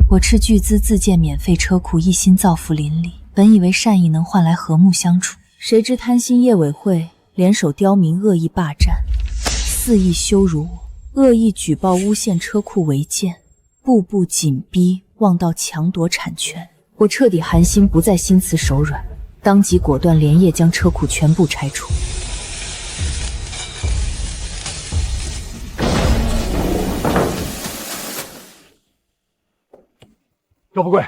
我斥巨资自建免费车库，一心造福邻里，本以为善意能换来和睦相处，谁知贪心业委会联手刁民，恶意霸占，肆意羞辱我，恶意举报诬陷车库违建，步步紧逼，望到强夺产权。我彻底寒心，不再心慈手软，当即果断连夜将车库全部拆除。赵富贵，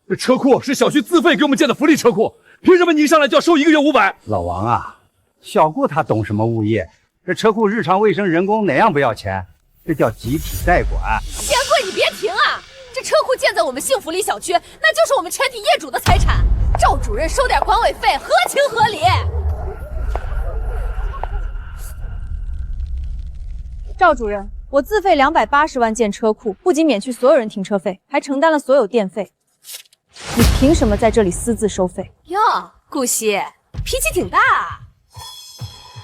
这车库是小区自费给我们建的福利车库，凭什么你一上来就要收1个月500？老王啊，小顾他懂什么物业？这车库日常卫生、人工哪样不要钱？这叫集体代管。钱贵你别停啊！这车库建在我们幸福里小区，那就是我们全体业主的财产。赵主任收点管委费，合情合理。赵主任，我自费280万建车库，不仅免去所有人停车费，还承担了所有电费。你凭什么在这里私自收费？哟，顾惜，脾气挺大啊！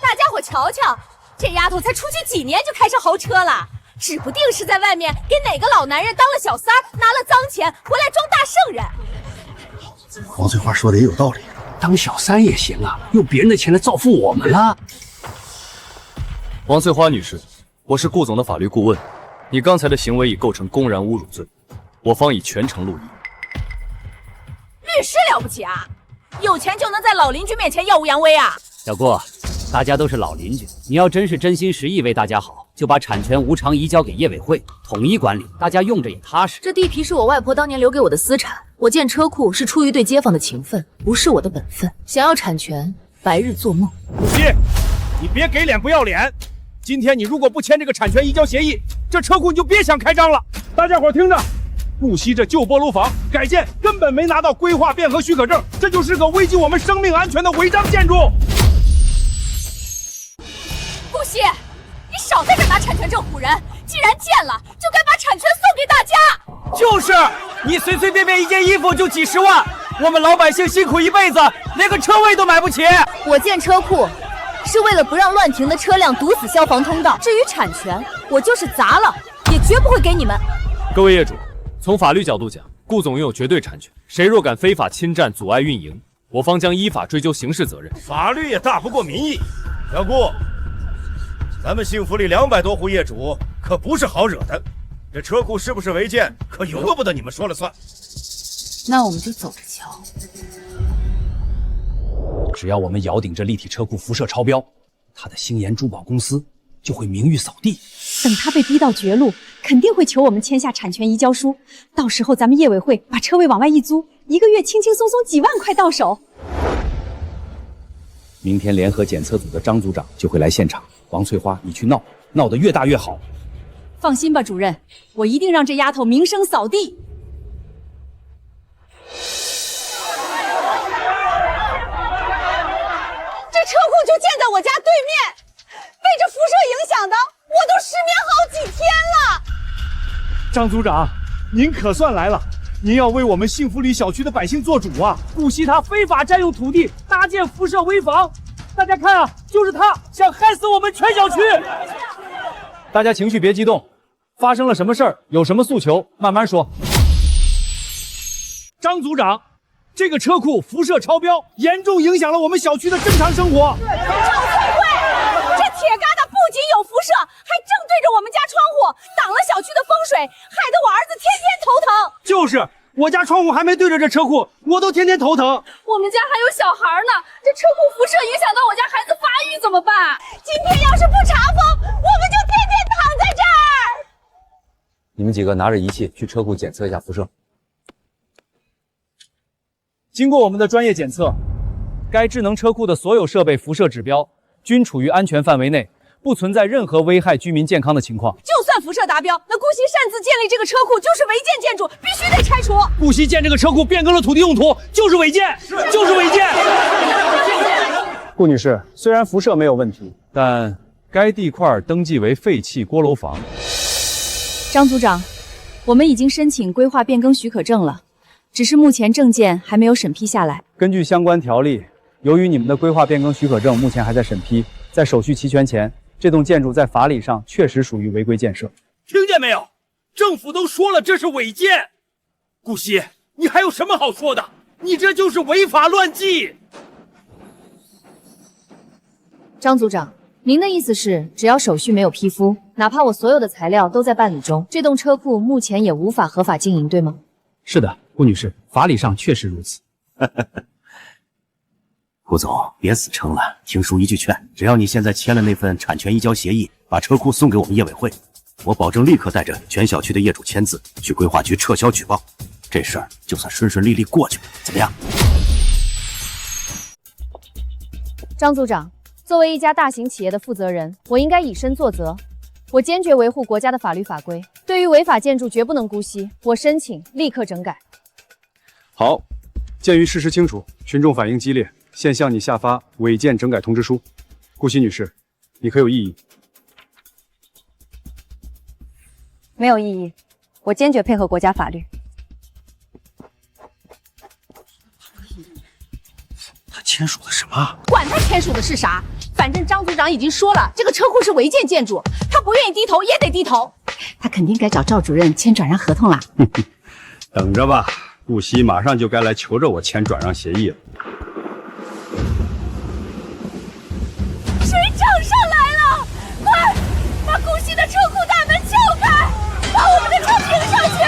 大家伙瞧瞧，这丫头才出去几年就开上豪车了，指不定是在外面给哪个老男人当了小三儿，拿了脏钱回来装大圣人。王翠花说的也有道理，当小三也行啊，用别人的钱来造福我们了。王翠花女士，我是顾总的法律顾问，你刚才的行为已构成公然侮辱罪，我方已全程录音。律师了不起啊，有钱就能在老邻居面前耀武扬威啊？小顾，大家都是老邻居，你要真是真心实意为大家好，就把产权无偿移交给业委会，统一管理，大家用着也踏实。这地皮是我外婆当年留给我的私产，我建车库是出于对街坊的情分，不是我的本分。想要产权，白日做梦。顾惜，你别给脸不要脸！今天你如果不签这个产权移交协议，这车库你就别想开张了。大家伙听着，顾惜这旧锅炉房改建根本没拿到规划变革许可证，这就是个危及我们生命安全的违章建筑。顾惜，你少在这拿产权证唬人！既然建了，就该把产权送给大家。就是你随随便便一件衣服就几十万，我们老百姓辛苦一辈子，连个车位都买不起。我建车库是为了不让乱停的车辆堵死消防通道。至于产权，我就是砸了，也绝不会给你们。各位业主，从法律角度讲，顾总拥有绝对产权，谁若敢非法侵占、阻碍运营，我方将依法追究刑事责任。法律也大不过民意。小顾，咱们幸福里200多户业主可不是好惹的，这车库是不是违建，可由不得你们说了算。那我们就走着瞧。只要我们咬定这立体车库辐射超标，他的星岩珠宝公司就会名誉扫地。等他被逼到绝路，肯定会求我们签下产权移交书。到时候咱们业委会把车位往外一租，1个月轻轻松松几万块到手。明天联合检测组的张组长就会来现场。王翠花，你去闹，闹得越大越好。放心吧，主任，我一定让这丫头名声扫地。这车库就建在我家对面，被这辐射影响的，我都失眠好几天了。张组长，您可算来了，您要为我们幸福里小区的百姓做主啊！顾惜他非法占用土地，搭建辐射危房，大家看啊，就是他想害死我们全小区。大家情绪别激动，发生了什么事儿，有什么诉求，慢慢说。张组长，这个车库辐射超标，严重影响了我们小区的正常生活。赵翠慧，这铁疙瘩不仅有辐射，还正对着我们家窗户，挡了小区的风水，害得我儿子天天头疼。就是，我家窗户还没对着这车库，我都天天头疼。我们家还有小孩呢，这车库辐射影响到我家孩子发育怎么办？今天要是不查封，我们就天天躺在这儿。你们几个拿着仪器去车库检测一下辐射。经过我们的专业检测，该智能车库的所有设备辐射指标均处于安全范围内，不存在任何危害居民健康的情况。就算辐射达标，那顾惜擅自建立这个车库就是违建建筑，必须得拆除。顾惜建这个车库变更了土地用途，就是违建，就是违建。顾女士，虽然辐射没有问题，但该地块登记为废弃锅楼房。张组长，我们已经申请规划变更许可证了，只是目前证件还没有审批下来。根据相关条例，由于你们的规划变更许可证目前还在审批，在手续齐全前，这栋建筑在法理上确实属于违规建设。听见没有？政府都说了这是违建，顾惜，你还有什么好说的？你这就是违法乱纪！张组长，您的意思是，只要手续没有批复，哪怕我所有的材料都在办理中，这栋车库目前也无法合法经营，对吗？是的，顾女士，法理上确实如此。顾总，别死撑了，听叔一句劝，只要你现在签了那份产权移交协议，把车库送给我们业委会，我保证立刻带着全小区的业主签字去规划局撤销举报，这事儿就算顺顺利利过去了，怎么样？张组长，作为一家大型企业的负责人，我应该以身作则，我坚决维护国家的法律法规，对于违法建筑绝不能姑息，我申请立刻整改。好，鉴于事实清楚，群众反应激烈，现向你下发违建整改通知书。顾惜女士，你可有异议？没有异议，我坚决配合国家法律。他签署的什么？管他签署的是啥，反正张组长已经说了，这个车库是违建建筑，他不愿意低头也得低头。他肯定该找赵主任签转让合同了。等着吧，顾惜马上就该来求着我签转让协议了。水涨上来了，快把顾惜的车库大门撬开，把我们的车停上去，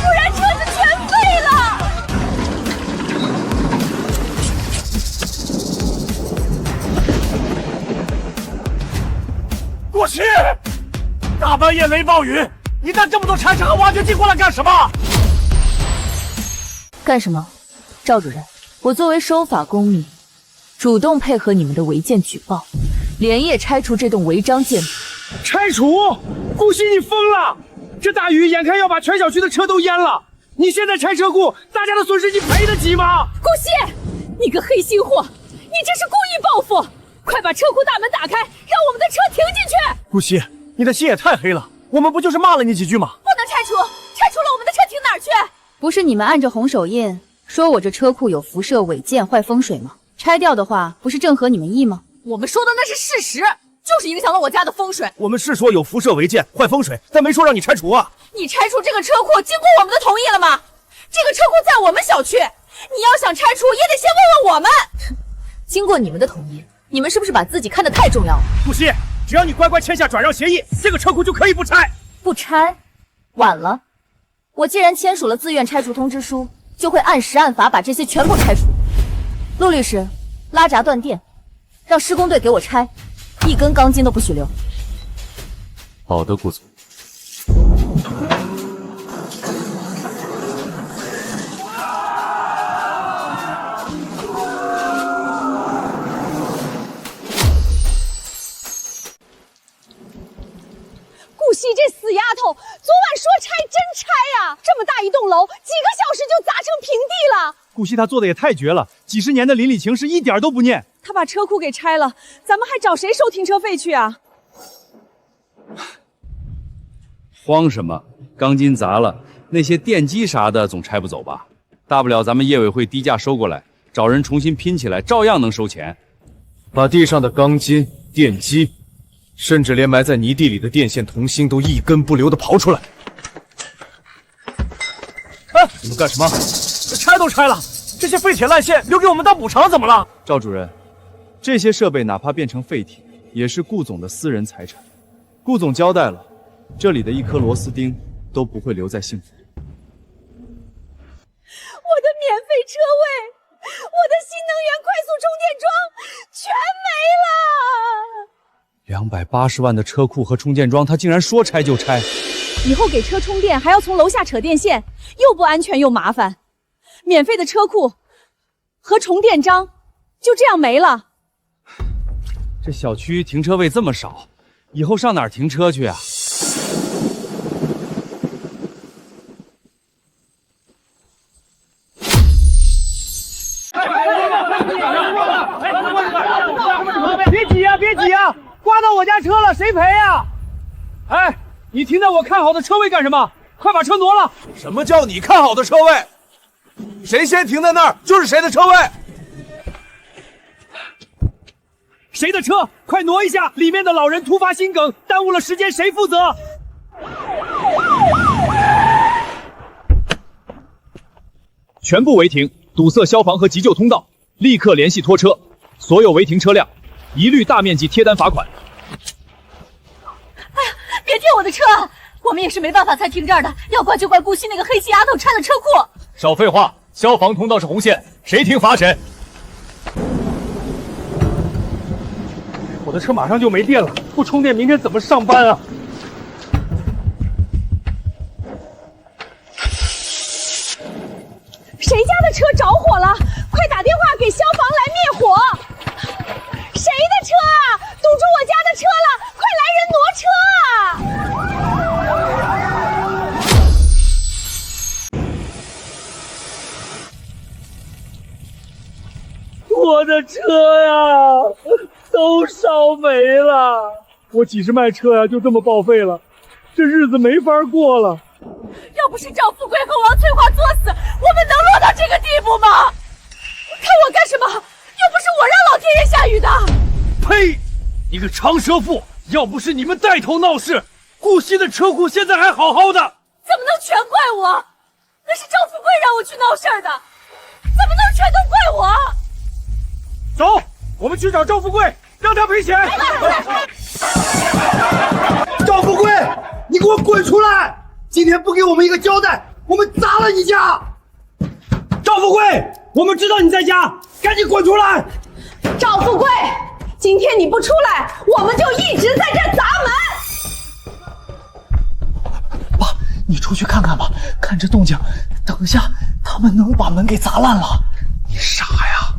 不然车子全废了。顾惜，大半夜雷暴雨，你带这么多铲车和挖掘机过来干什么？干什么？赵主任，我作为守法公民，主动配合你们的违建举报，连夜拆除这栋违章建筑。拆除？顾惜，你疯了！这大雨眼看要把全小区的车都淹了，你现在拆车库，大家的损失你赔得起吗？顾惜，你个黑心货，你这是故意报复！快把车库大门打开，让我们的车停进去！顾惜，你的心也太黑了，我们不就是骂了你几句吗？不能拆除，拆除了我们的车停哪儿去？不是你们按着红手印说我这车库有辐射、违建、坏风水吗？拆掉的话，不是正合你们意吗？我们说的那是事实，就是影响了我家的风水。我们是说有辐射、违建、坏风水，但没说让你拆除啊。你拆除这个车库，经过我们的同意了吗？这个车库在我们小区，你要想拆除，也得先问问我们。经过你们的同意，你们是不是把自己看得太重要了？顾惜，只要你乖乖签下转让协议，这个车库就可以不拆。不拆？晚了。我既然签署了自愿拆除通知书，就会按时按法把这些全部拆除。陆律师，拉闸断电，让施工队给我拆，一根钢筋都不许留。好的，顾总。顾惜这死丫头，昨晚说拆真拆呀！这么大一栋楼，几个小时就砸成平地了。顾惜他做的也太绝了，几十年的邻里情是一点都不念。他把车库给拆了，咱们还找谁收停车费去啊？慌什么？钢筋砸了，那些电机啥的总拆不走吧？大不了咱们业委会低价收过来，找人重新拼起来，照样能收钱。把地上的钢筋、电机，甚至连埋在泥地里的电线、铜芯都一根不留的刨出来。哎，你们干什么？拆都拆了，这些废铁烂线留给我们当补偿怎么了？赵主任，这些设备哪怕变成废铁，也是顾总的私人财产。顾总交代了，这里的一颗螺丝钉都不会留在幸福里。我的免费车位，我的新能源快速充电桩全没了。280万的车库和充电桩，他竟然说拆就拆。以后给车充电还要从楼下扯电线，又不安全又麻烦。免费的车库和充电桩就这样没了。这小区停车位这么少，以后上哪儿停车去啊？别挤呀，别挤呀！刮到我家车了，谁赔呀？哎，你停在我看好的车位干什么？快把车挪了！什么叫你看好的车位？谁先停在那儿就是谁的车位。谁的车？快挪一下！里面的老人突发心梗，耽误了时间，谁负责？全部违停，堵塞消防和急救通道，立刻联系拖车，所有违停车辆一律大面积贴单罚款。哎呀，别贴我的车！我们也是没办法才停这儿的，要怪就怪顾惜那个黑心丫头拆了车库。少废话，消防通道是红线，谁停罚谁。我的车马上就没电了，不充电明天怎么上班啊？谁家的车着火了？快打电话给消防来灭火！谁的车啊？堵住我家的车了！快来人挪车啊！我的车呀，都烧没了！我几十迈车呀，就这么报废了，这日子没法过了。要不是赵富贵和王翠花作死，我们能落到这个地步吗？看我干什么？又不是我让老天爷下雨的！呸！你个长舌妇！要不是你们带头闹事，顾惜的车库现在还好好的。怎么能全怪我？那是赵富贵让我去闹事儿的，怎么能全都怪我？走，我们去找赵富贵，让他赔钱。赵富贵，你给我滚出来！今天不给我们一个交代，我们砸了你家！赵富贵，我们知道你在家，赶紧滚出来！赵富贵，今天你不出来，我们就一直在这砸门。爸，你出去看看吧，看这动静，等一下他们能把门给砸烂了。你傻呀！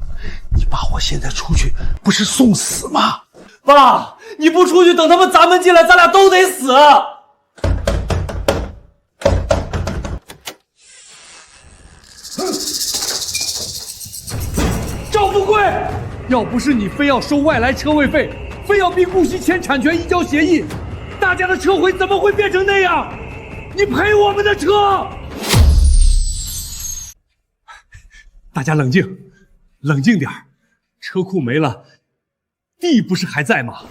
你爸我现在出去不是送死吗？爸，你不出去，等他们砸门进来，咱俩都得死。赵富贵，要不是你非要收外来车位费，非要逼顾惜签产权移交协议，大家的车会怎么会变成那样？你赔我们的车！大家冷静，冷静点儿，车库没了，地不是还在吗？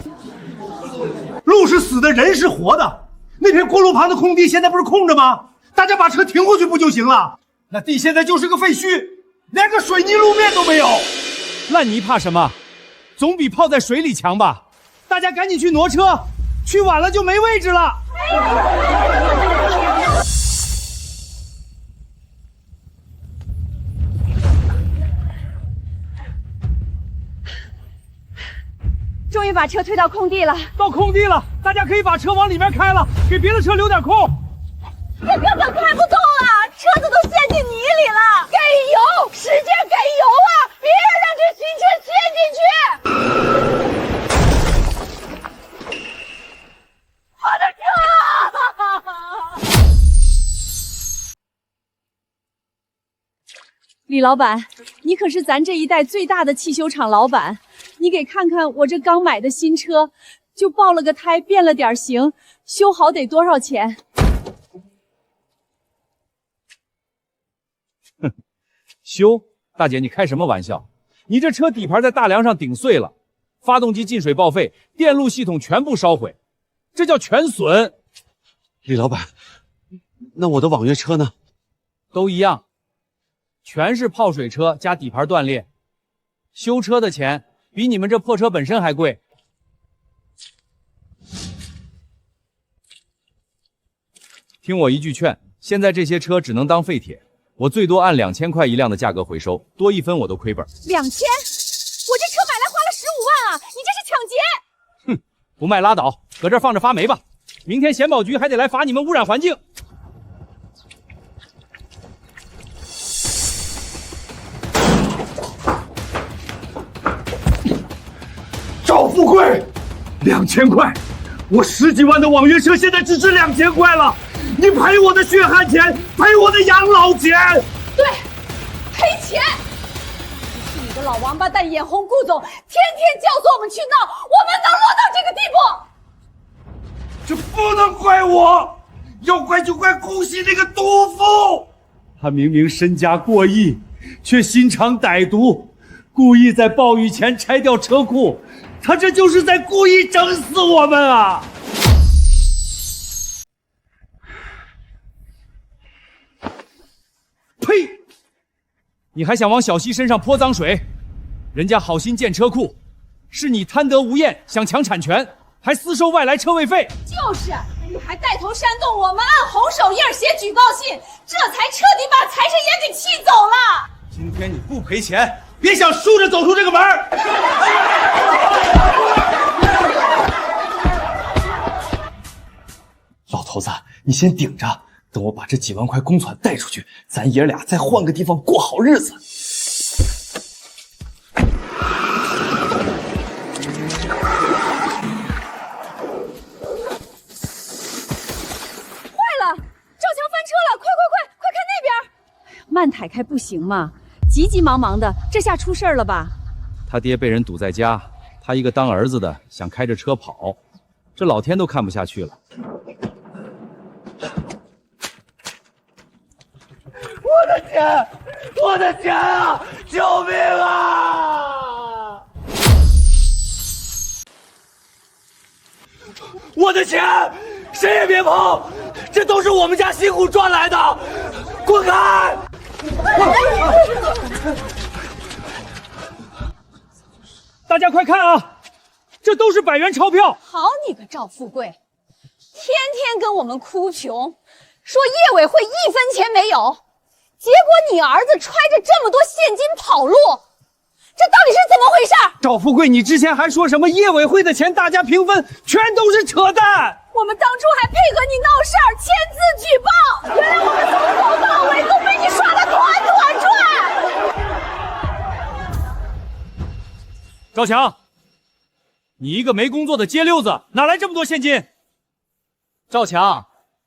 路是死的，人是活的。那片锅炉旁的空地现在不是空着吗？大家把车停过去不就行了？那地现在就是个废墟，连个水泥路面都没有。烂泥怕什么？总比泡在水里强吧？大家赶紧去挪车，去晚了就没位置了。终于把车推到空地了，到空地了，大家可以把车往里面开了，给别的车留点空。这根本开不动了，车子都陷进泥里了！给油，使劲给油啊！别让这新车陷进去！我的车！李老板，你可是咱这一带最大的汽修厂老板，你给看看我这刚买的新车，就爆了个胎，变了点形，修好得多少钱？修，大姐，你开什么玩笑？你这车底盘在大梁上顶碎了，发动机进水报废，电路系统全部烧毁，这叫全损。李老板，那我的网约车呢？都一样，全是泡水车加底盘断裂，修车的钱比你们这破车本身还贵。听我一句劝，现在这些车只能当废铁。我最多按2000块一辆的价格回收，多1分我都亏本。2000？我这车买来花了15万啊！你这是抢劫！哼，不卖拉倒，搁这儿放着发霉吧。明天环保局还得来罚你们污染环境。赵富贵，2000块，我10几万的网约车现在只值2000块了。你赔我的血汗钱，赔我的养老钱。对，赔钱！是你个老王八蛋，眼红顾总，天天教唆我们去闹，我们能落到这个地步？这不能怪我，要怪就怪顾惜那个毒妇。他明明身家过亿，却心肠歹毒，故意在暴雨前拆掉车库，他这就是在故意整死我们啊！呸！你还想往小西身上泼脏水？人家好心建车库，是你贪得无厌想抢产权，还私收外来车位费。就是你还带头煽动我们按红手印写举报信，这才彻底把财神爷给气走了。今天你不赔钱，别想竖着走出这个门。老头子，你先顶着，等我把这几万块公款带出去，咱爷俩再换个地方过好日子。慢抬开不行吗？急急忙忙的，这下出事了吧？他爹被人堵在家，他一个当儿子的想开着车跑，这老天都看不下去了。我的钱，我的钱啊！救命啊！我的钱，谁也别碰，这都是我们家辛苦赚来的，滚开！大家快看啊，这都是100元钞票！好你个赵富贵，天天跟我们哭穷，说业委会1分钱没有，结果你儿子揣着这么多现金跑路，这到底是怎么回事？赵富贵，你之前还说什么业委会的钱大家平分，全都是扯淡！我们当初还配合你闹事儿，签字举报，原来我们从头到尾都被你耍得团团转。赵强，你一个没工作的街溜子，哪来这么多现金？赵强，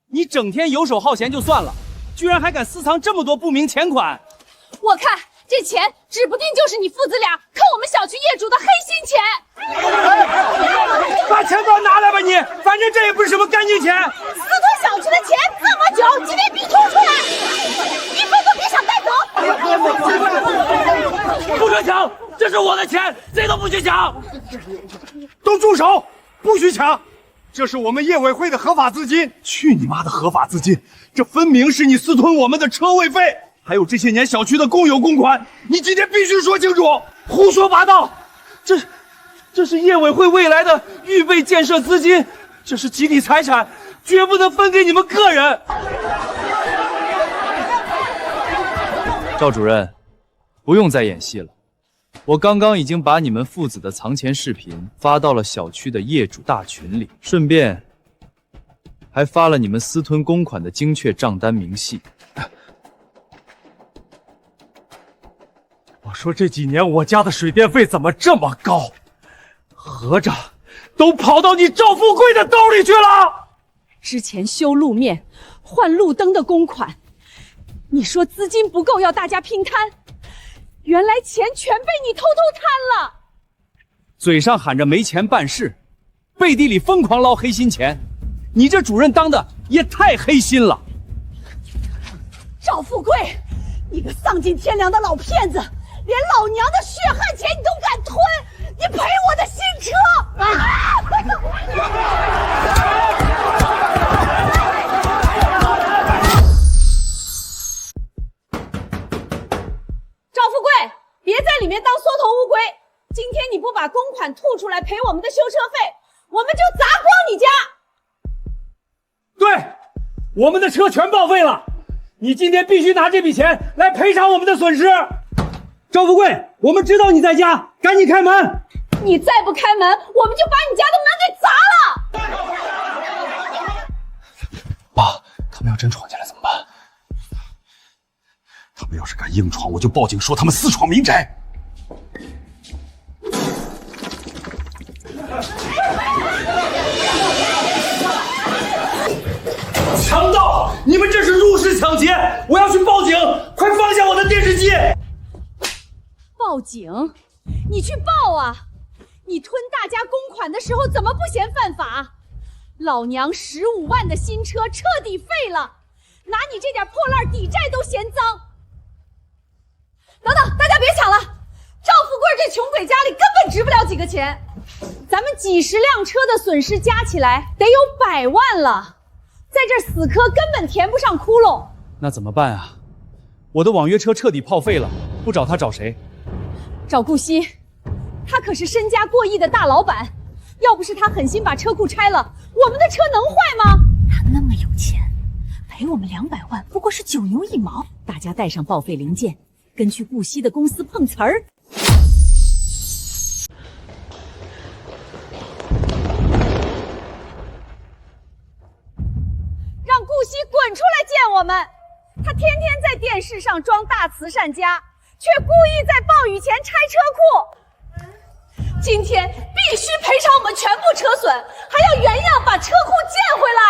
你整天游手好闲就算了，居然还敢私藏这么多不明钱款！我看这钱指不定就是你父子俩坑我们小区业主的黑心钱。把钱包拿来吧你，反正这也不是什么干净钱。私吞小区的钱这么久，今天必吐出来，1分都别想带走。不准抢，这是我的钱，谁都不许抢！都住手，不许抢！这是我们业委会的合法资金。去你妈的合法资金！这分明是你私吞我们的车位费，还有这些年小区的公有公款，你今天必须说清楚！胡说八道！这是业委会未来的预备建设资金，这是集体财产，绝不能分给你们个人。赵主任，不用再演戏了。我刚刚已经把你们父子的藏钱视频发到了小区的业主大群里，顺便还发了你们私吞公款的精确账单明细。我说这几年我家的水电费怎么这么高？合着都跑到你赵富贵的兜里去了。之前修路面、换路灯的公款，你说资金不够要大家拼摊，原来钱全被你偷偷贪了。嘴上喊着没钱办事，背地里疯狂捞黑心钱，你这主任当的也太黑心了。赵富贵，你个丧尽天良的老骗子，连老娘的血汗钱你都敢吞，你赔我的新车！赵富贵，别在里面当缩头乌龟！今天你不把公款吐出来赔我们的修车费，我们就砸光你家！对，我们的车全报废了，你今天必须拿这笔钱来赔偿我们的损失。赵富贵，我们知道你在家，赶紧开门！你再不开门，我们就把你家的门给砸了！爸，他们要真闯进来怎么办？他们要是敢硬闯，我就报警说他们私闯民宅。强盗！你们这是入室抢劫！我要去报警！快放下我的电视机！报警？你去报啊！你吞大家公款的时候怎么不嫌犯法？老娘15万的新车彻底废了，拿你这点破烂抵债都嫌脏。等等，大家别抢了！赵富贵这穷鬼家里根本值不了几个钱，咱们几十辆车的损失加起来得有100万了，在这死磕根本填不上窟窿。那怎么办啊？我的网约车彻底报废了，不找他找谁？找顾惜，他可是身家过亿的大老板，要不是他狠心把车库拆了，我们的车能坏吗？他那么有钱，赔我们200万不过是9牛1毛。大家带上报废零件，跟去顾惜的公司碰瓷儿。让顾惜滚出来见我们！他天天在电视上装大慈善家，却故意在暴雨前拆车库。今天必须赔偿我们全部车损，还要原样把车库建回来。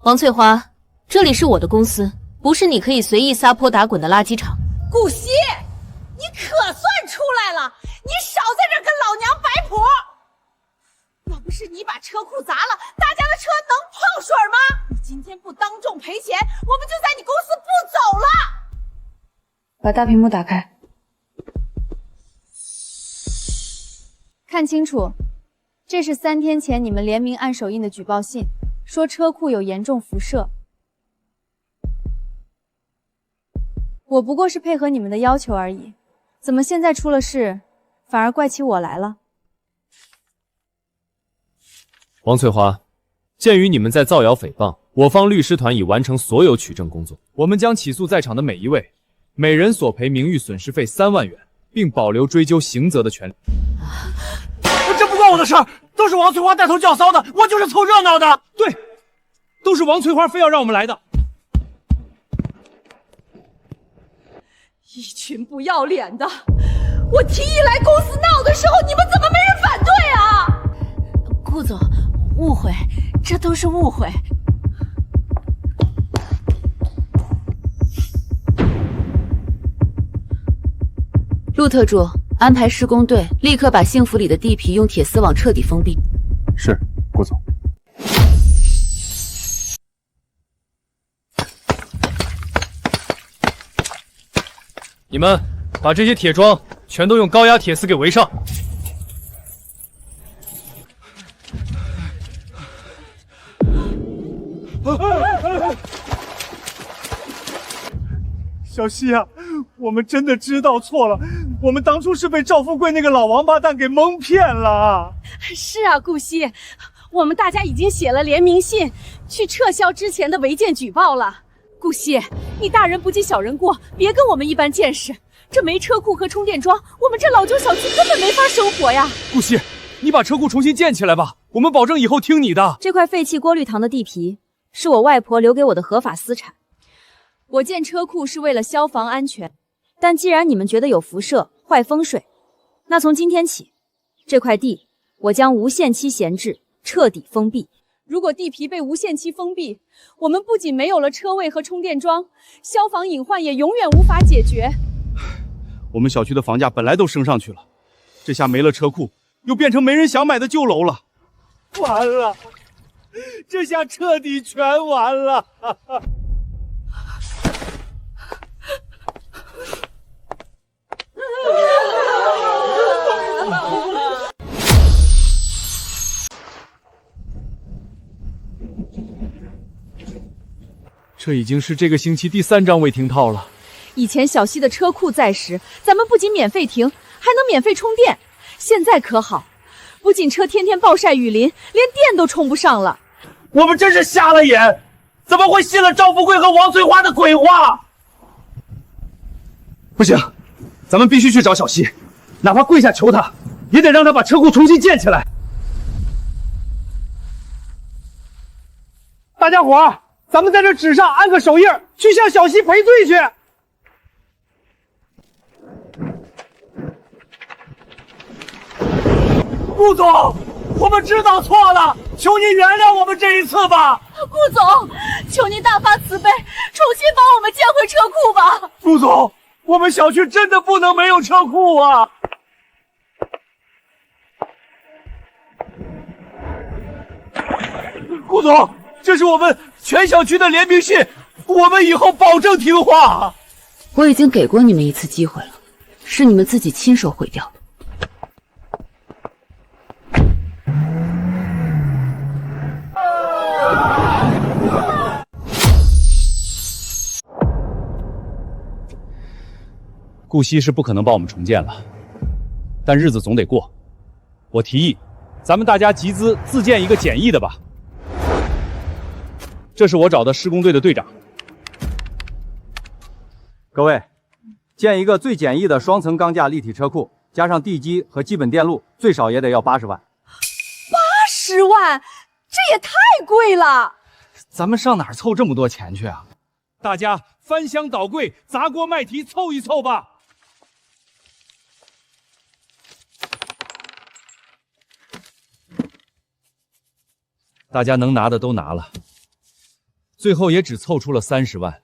王翠华，这里是我的公司，不是你可以随意撒泼打滚的垃圾场。顾惜，你可算出来了！你少在这跟老娘摆谱！要不是你把车库砸了，大家的车能碰水吗？你今天不当众赔钱，我们就在你公司不走了。把大屏幕打开，看清楚，这是3天前你们联名按手印的举报信，说车库有严重辐射。我不过是配合你们的要求而已，怎么现在出了事，反而怪起我来了？王翠华，鉴于你们在造谣诽谤，我方律师团已完成所有取证工作，我们将起诉在场的每一位，每人索赔名誉损失费3万元，并保留追究刑责的权利。这不关我的事儿，都是王翠花带头叫骚的，我就是凑热闹的。对，都是王翠花非要让我们来的。一群不要脸的！我提议来公司闹的时候，你们怎么没人反对啊？顾总，误会，这都是误会。陆特助，安排施工队立刻把幸福里的地皮用铁丝网彻底封闭。是，顾总。你们把这些铁桩全都用高压铁丝给围上。小希啊，我们真的知道错了，我们当初是被赵富贵那个老王八蛋给蒙骗了。是啊，顾惜，我们大家已经写了联名信，去撤销之前的违建举报了。顾惜，你大人不计小人过，别跟我们一般见识。这没车库和充电桩，我们这老旧小区根本没法生活呀。顾惜，你把车库重新建起来吧，我们保证以后听你的。这块废弃过滤塘的地皮是我外婆留给我的合法私产。我建车库是为了消防安全，但既然你们觉得有辐射、坏风水，那从今天起，这块地我将无限期闲置，彻底封闭。如果地皮被无限期封闭，我们不仅没有了车位和充电桩，消防隐患也永远无法解决。我们小区的房价本来都升上去了，这下没了车库，又变成没人想买的旧楼了。完了，这下彻底全完了。这已经是这个星期第3张未停套了。以前小溪的车库在时，咱们不仅免费停，还能免费充电。现在可好，不仅车天天暴晒雨淋，连电都充不上了。我们真是瞎了眼，怎么会信了赵富贵和王翠花的鬼话？不行，咱们必须去找小溪，哪怕跪下求他，也得让他把车库重新建起来。大家伙儿，咱们在这纸上按个手印，去向小溪赔罪去。顾总，我们知道错了，求您原谅我们这一次吧。顾总，求您大发慈悲，重新帮我们建回车库吧。顾总，我们小区真的不能没有车库啊。顾总，这是我们全小区的联名信，我们以后保证听话。我已经给过你们一次机会了，是你们自己亲手毁掉的。顾惜是不可能帮我们重建了，但日子总得过。我提议，咱们大家集资自建一个简易的吧。这是我找的施工队的队长。各位，建一个最简易的双层钢架立体车库，加上地基和基本电路，最少也得要80万。80万，这也太贵了。咱们上哪儿凑这么多钱去啊？大家翻箱倒柜、砸锅卖铁凑一凑吧。大家能拿的都拿了，最后也只凑出了30万，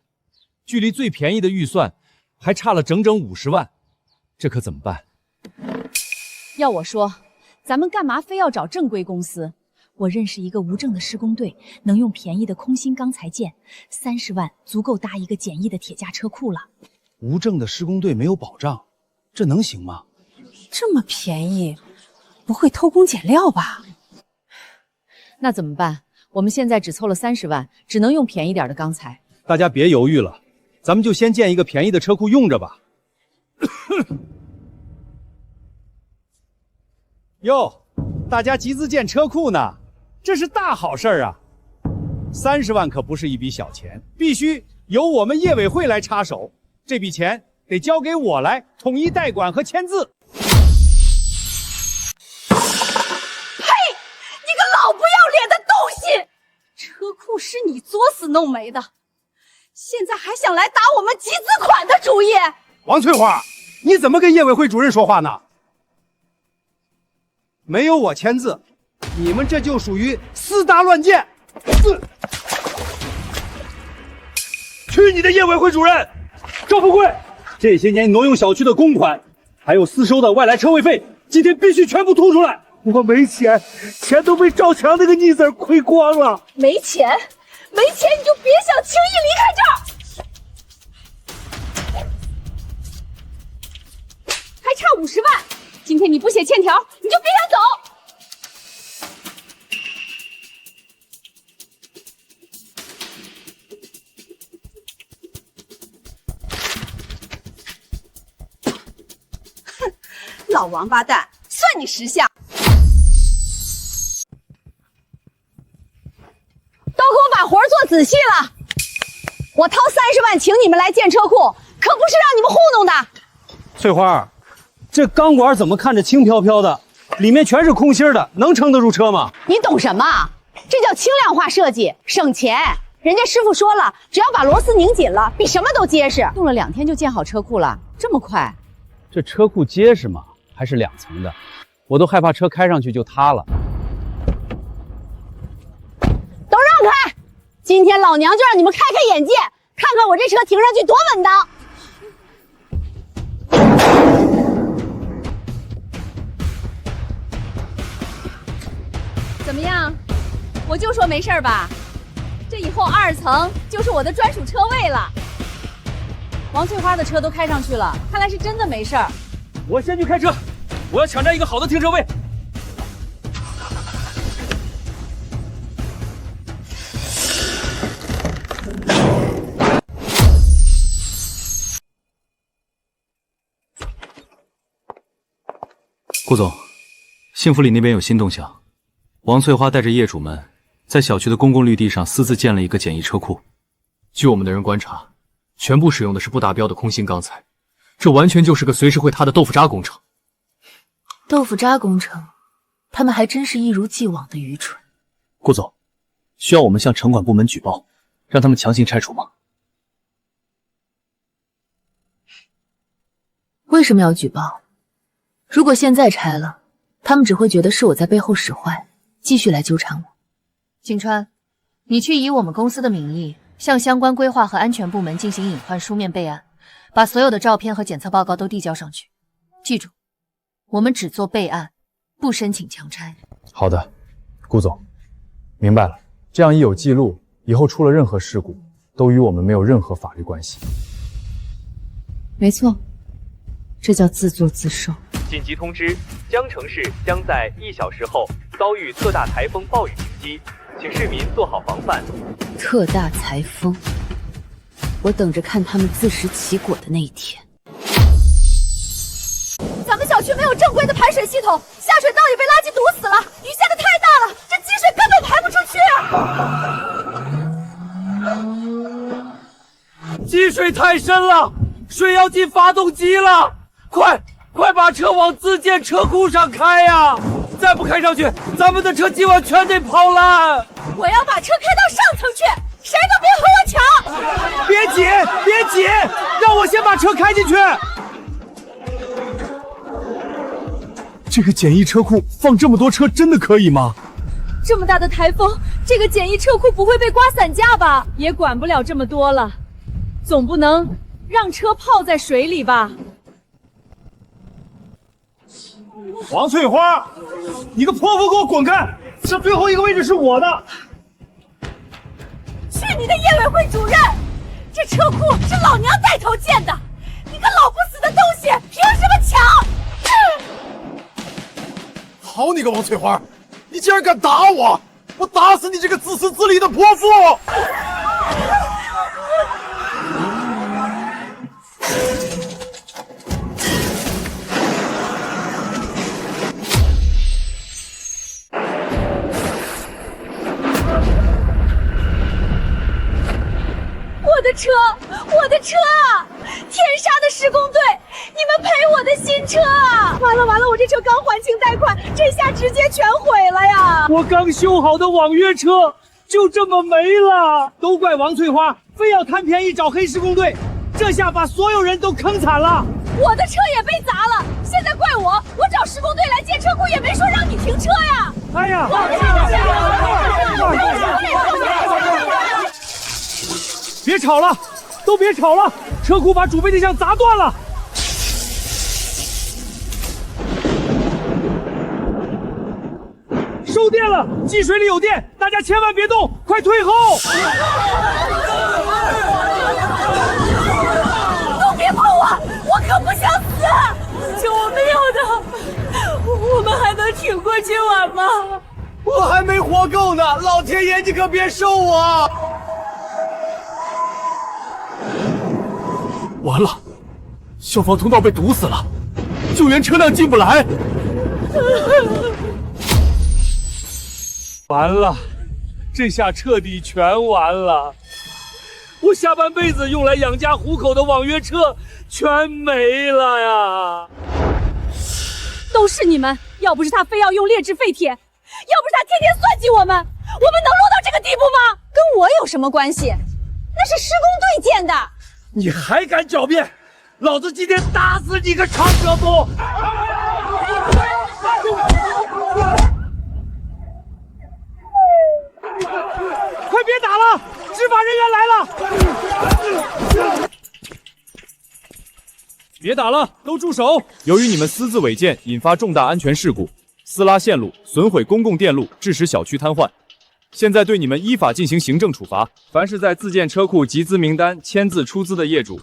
距离最便宜的预算还差了整整50万，这可怎么办？要我说，咱们干嘛非要找正规公司？我认识一个无证的施工队，能用便宜的空心钢材建，30万足够搭一个简易的铁架车库了。无证的施工队没有保障，这能行吗？这么便宜，不会偷工减料吧？那怎么办？我们现在只凑了30万，只能用便宜点的钢材。大家别犹豫了，咱们就先建一个便宜的车库用着吧。哟，大家集资建车库呢，这是大好事啊！30万可不是一笔小钱，必须由我们业委会来插手，这笔钱得交给我来统一代管和签字。老不要脸的东西！车库是你作死弄没的，现在还想来打我们集资款的主意？王翠花，你怎么跟业委会主任说话呢？没有我签字，你们这就属于私搭乱建。去你的业委会主任！赵富贵，这些年挪用小区的公款，还有私收的外来车位费，今天必须全部吐出来。我没钱，钱都被赵强那个逆子亏光了。没钱，没钱你就别想轻易离开这儿。还差50万，今天你不写欠条，你就别想走。哼，老王八蛋，算你识相。都给我把活做仔细了！我掏30万请你们来建车库，可不是让你们糊弄的。翠花，这钢管怎么看着轻飘飘的，里面全是空心的，能撑得住车吗？你懂什么？这叫轻量化设计，省钱。人家师傅说了，只要把螺丝拧紧了，比什么都结实。用了2天就建好车库了，这么快？这车库结实吗？还是2层的，我都害怕车开上去就塌了。都让开！今天老娘就让你们开开眼界，看看我这车停上去多稳当。怎么样？我就说没事吧？这以后2层就是我的专属车位了。王翠花的车都开上去了，看来是真的没事儿。我先去开车，我要抢占一个好的停车位。顾总，幸福里那边有新动向，王翠花带着业主们在小区的公共绿地上私自建了一个简易车库。据我们的人观察，全部使用的是不达标的空心钢材，这完全就是个随时会塌的豆腐渣工程。豆腐渣工程，他们还真是一如既往的愚蠢。顾总，需要我们向城管部门举报，让他们强行拆除吗？为什么要举报？如果现在拆了，他们只会觉得是我在背后使坏，继续来纠缠我。景川，你去以我们公司的名义，向相关规划和安全部门进行隐患书面备案，把所有的照片和检测报告都递交上去。记住，我们只做备案，不申请强拆。好的，顾总，明白了。这样一有记录，以后出了任何事故，都与我们没有任何法律关系。没错，这叫自作自受。紧急通知：江城市将在1小时后遭遇特大台风暴雨袭击，请市民做好防范。特大台风，我等着看他们自食其果的那一天。区没有正规的排水系统，下水道也被垃圾堵死了，雨下的太大了，这积水根本排不出去啊！积水太深了，水要进发动机了，快把车往自建车库上开呀！再不开上去，咱们的车今晚全得跑烂！我要把车开到上层去，谁都别和我抢！别挤，让我先把车开进去。这个简易车库放这么多车真的可以吗？这么大的台风，这个简易车库不会被刮散架吧？也管不了这么多了，总不能让车泡在水里吧？王翠花，你个泼妇，给我滚开！这最后一个位置是我的。去你的业委会主任！这车库是老娘带头建的，你个老不死的东西，凭什么抢？好你个王翠花，你竟然敢打我！我打死你这个自私自利的泼妇！我的车啊！天杀的施工队，你们赔我的新车啊！完了，我这车刚还清贷款，这下直接全毁了呀！我刚修好的网约车就这么没了，都怪王翠花非要贪便宜找黑施工队，这下把所有人都坑惨了。我的车也被砸了，现在怪我找施工队来建车库也没说让你停车呀！哎呀！别吵了，都别吵了！车库把主备电箱砸断了。收电了，积水里有电，大家千万别动，快退后！都别碰我，我可不想死！救命的！我们还能挺过今晚吗？我还没活够呢，老天爷你可别收我！完了，消防通道被堵死了，救援车辆进不来。完了，这下彻底全完了。我下半辈子用来养家糊口的网约车全没了呀！都是你们，要不是他非要用劣质废铁，要不是他天天算计我们能落到这个地步吗？跟我有什么关系？那是施工队建的。你还敢狡辩？老子今天打死你个长舌妇！快别打了，执法人员来了！别打了，都住手！由于你们私自违建，引发重大安全事故，撕拉线路、损毁公共电路，致使小区瘫痪。现在对你们依法进行行政处罚。凡是在自建车库集资名单签字出资的业主，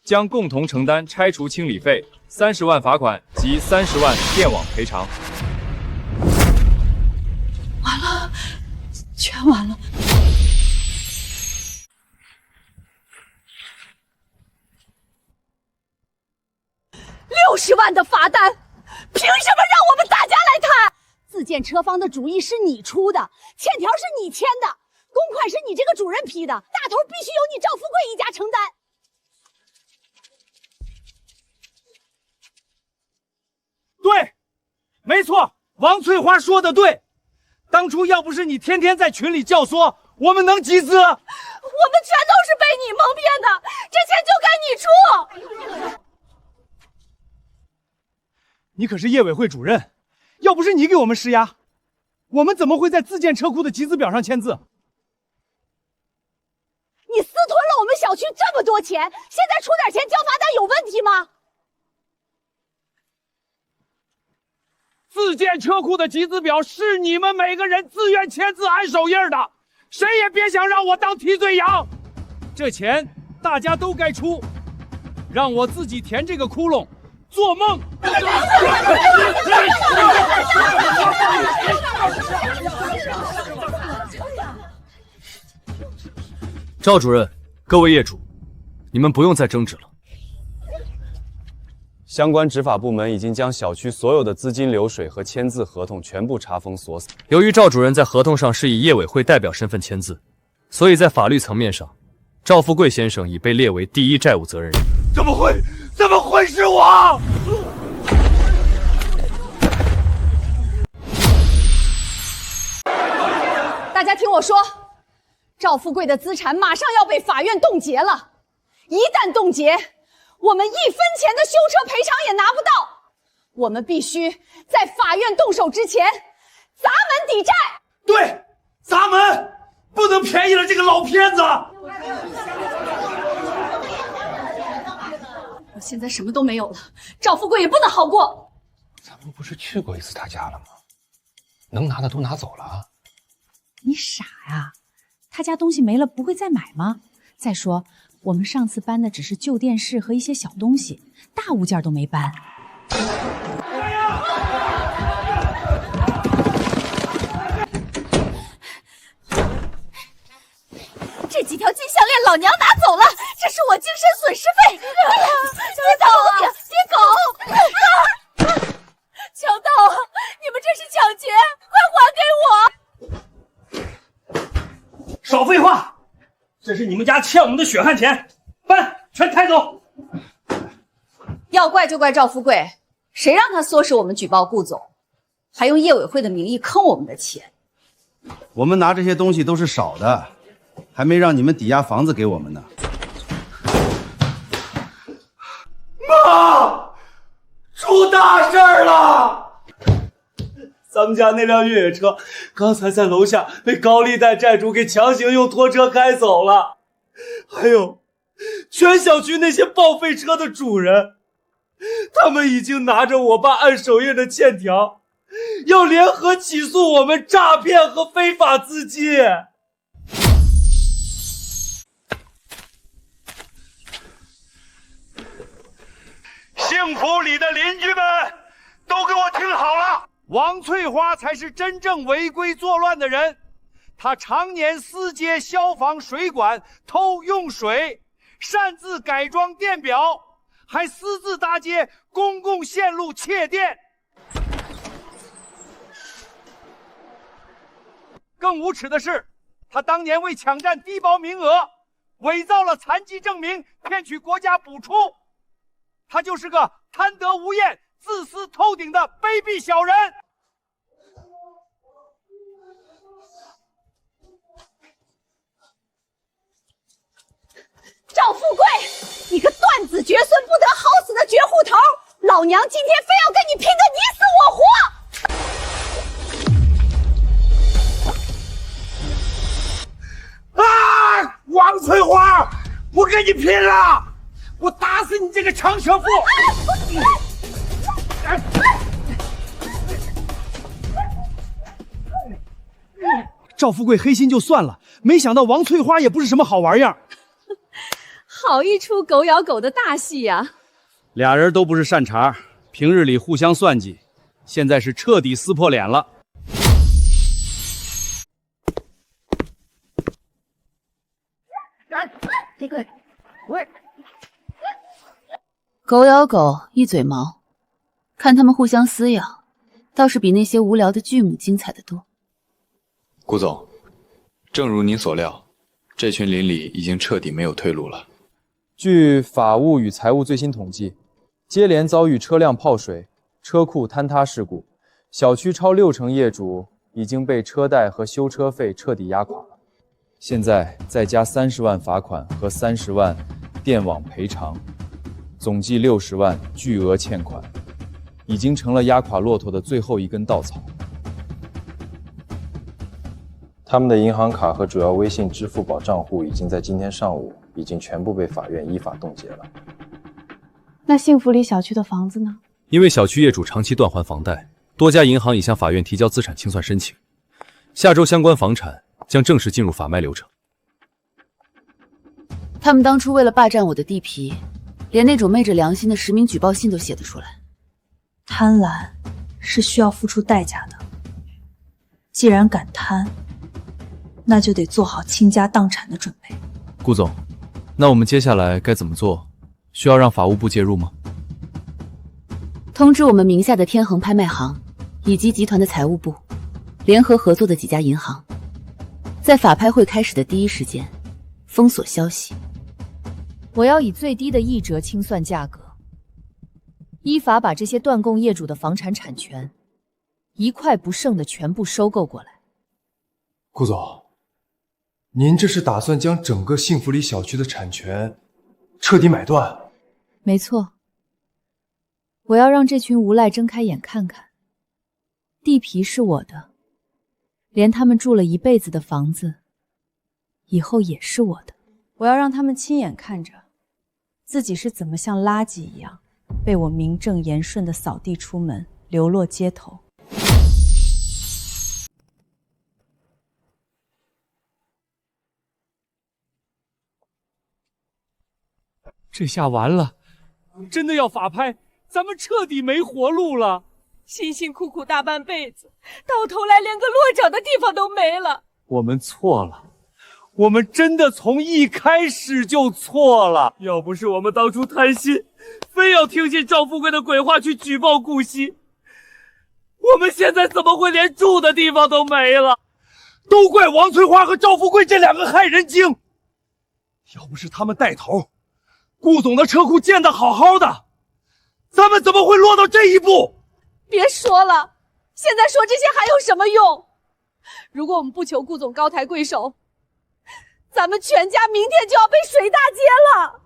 将共同承担拆除清理费、30万罚款及30万电网赔偿。完了，全完了。60万的罚单，凭什么让我们大家来谈？自建车方的主意是你出的，欠条是你签的，公款是你这个主任批的，大头必须由你赵富贵一家承担。对，没错，王翠花说的对。当初要不是你天天在群里教唆，我们能集资？我们全都是被你蒙骗的，这钱就该你出。你可是业委会主任，要不是你给我们施压，我们怎么会在自建车库的集资表上签字？你私吞了我们小区这么多钱，现在出点钱交罚单有问题吗？自建车库的集资表是你们每个人自愿签字按手印的，谁也别想让我当替罪羊。这钱大家都该出，让我自己填这个窟窿，做梦！赵主任，各位业主，你们不用再争执了。相关执法部门已经将小区所有的资金流水和签字合同全部查封锁死。由于赵主任在合同上是以业委会代表身份签字，所以在法律层面上，赵富贵先生已被列为第一债务责任人。怎么会是我？大家听我说，赵富贵的资产马上要被法院冻结了，一旦冻结，我们1分钱的修车赔偿也拿不到。我们必须在法院动手之前砸门抵债。对，砸门，不能便宜了这个老骗子。我现在什么都没有了，赵富贵也不能好过。咱们不是去过一次他家了吗？能拿的都拿走了。你傻呀？他家东西没了不会再买吗？再说我们上次搬的只是旧电视和一些小东西，大物件都没搬。这几条金项链老娘拿走了，这是我精神损失费。别搞啊！别搞！强盗啊！你们这是抢劫，快还给我！少废话，这是你们家欠我们的血汗钱，搬，全抬走。要怪就怪赵富贵，谁让他唆使我们举报顾总，还用业委会的名义坑我们的钱。我们拿这些东西都是少的，还没让你们抵押房子给我们呢。妈，出大事了！咱们家那辆越野车刚才在楼下被高利贷债主给强行用拖车开走了，还有全小区那些报废车的主人，他们已经拿着我爸按手印的欠条，要联合起诉我们诈骗和非法资金。幸福里的邻居们都给我听好了，王翠花才是真正违规作乱的人，她常年私接消防水管，偷用水，擅自改装电表，还私自搭接公共线路窃电。更无耻的是，他当年为抢占低保名额，伪造了残疾证明，骗取国家补助。他就是个贪得无厌、自私透顶的卑鄙小人。赵富贵，你个断子绝孙、不得好死的绝户头！老娘今天非要跟你拼个你死我活！啊！王翠花，我跟你拼了！我打死你这个长舌妇！赵富贵黑心就算了，没想到王翠花也不是什么好玩样。好一出狗咬狗的大戏呀！俩人都不是善茬，平日里互相算计，现在是彻底撕破脸了。这个，狗咬狗，一嘴毛，看他们互相撕咬，倒是比那些无聊的剧目精彩得多。顾总，正如您所料，这群邻里已经彻底没有退路了。据法务与财务最新统计，接连遭遇车辆泡水、车库坍塌事故，小区超60%业主已经被车贷和修车费彻底压垮了。现在再加30万罚款和30万电网赔偿，总计60万巨额欠款，已经成了压垮骆驼的最后一根稻草。他们的银行卡和主要微信支付宝账户已经在今天上午已经全部被法院依法冻结了。那幸福里小区的房子呢？因为小区业主长期断还房贷，多家银行已向法院提交资产清算申请，下周相关房产将正式进入法卖流程。他们当初为了霸占我的地皮，连那种昧着良心的实名举报信都写得出来。贪婪是需要付出代价的，既然敢贪，那就得做好倾家荡产的准备。顾总，那我们接下来该怎么做？需要让法务部介入吗？通知我们名下的天恒拍卖行以及集团的财务部联合合作的几家银行，在法拍会开始的第一时间封锁消息。我要以最低的1折清算价格，依法把这些断供业主的房产产权一块不剩的全部收购过来。顾总，您这是打算将整个幸福里小区的产权彻底买断？没错，我要让这群无赖睁开眼看看，地皮是我的，连他们住了一辈子的房子以后也是我的。我要让他们亲眼看着自己是怎么像垃圾一样被我名正言顺地扫地出门，流落街头。这下完了，真的要法拍，咱们彻底没活路了。辛辛苦苦大半辈子，到头来连个落脚的地方都没了。我们错了，我们真的从一开始就错了。要不是我们当初贪心，非要听信赵富贵的鬼话去举报顾惜，我们现在怎么会连住的地方都没了？都怪王翠花和赵富贵这2个害人精！要不是他们带头，顾总的车库建得好好的，咱们怎么会落到这一步？别说了，现在说这些还有什么用？如果我们不求顾总高抬贵手，咱们全家明天就要被水大街了。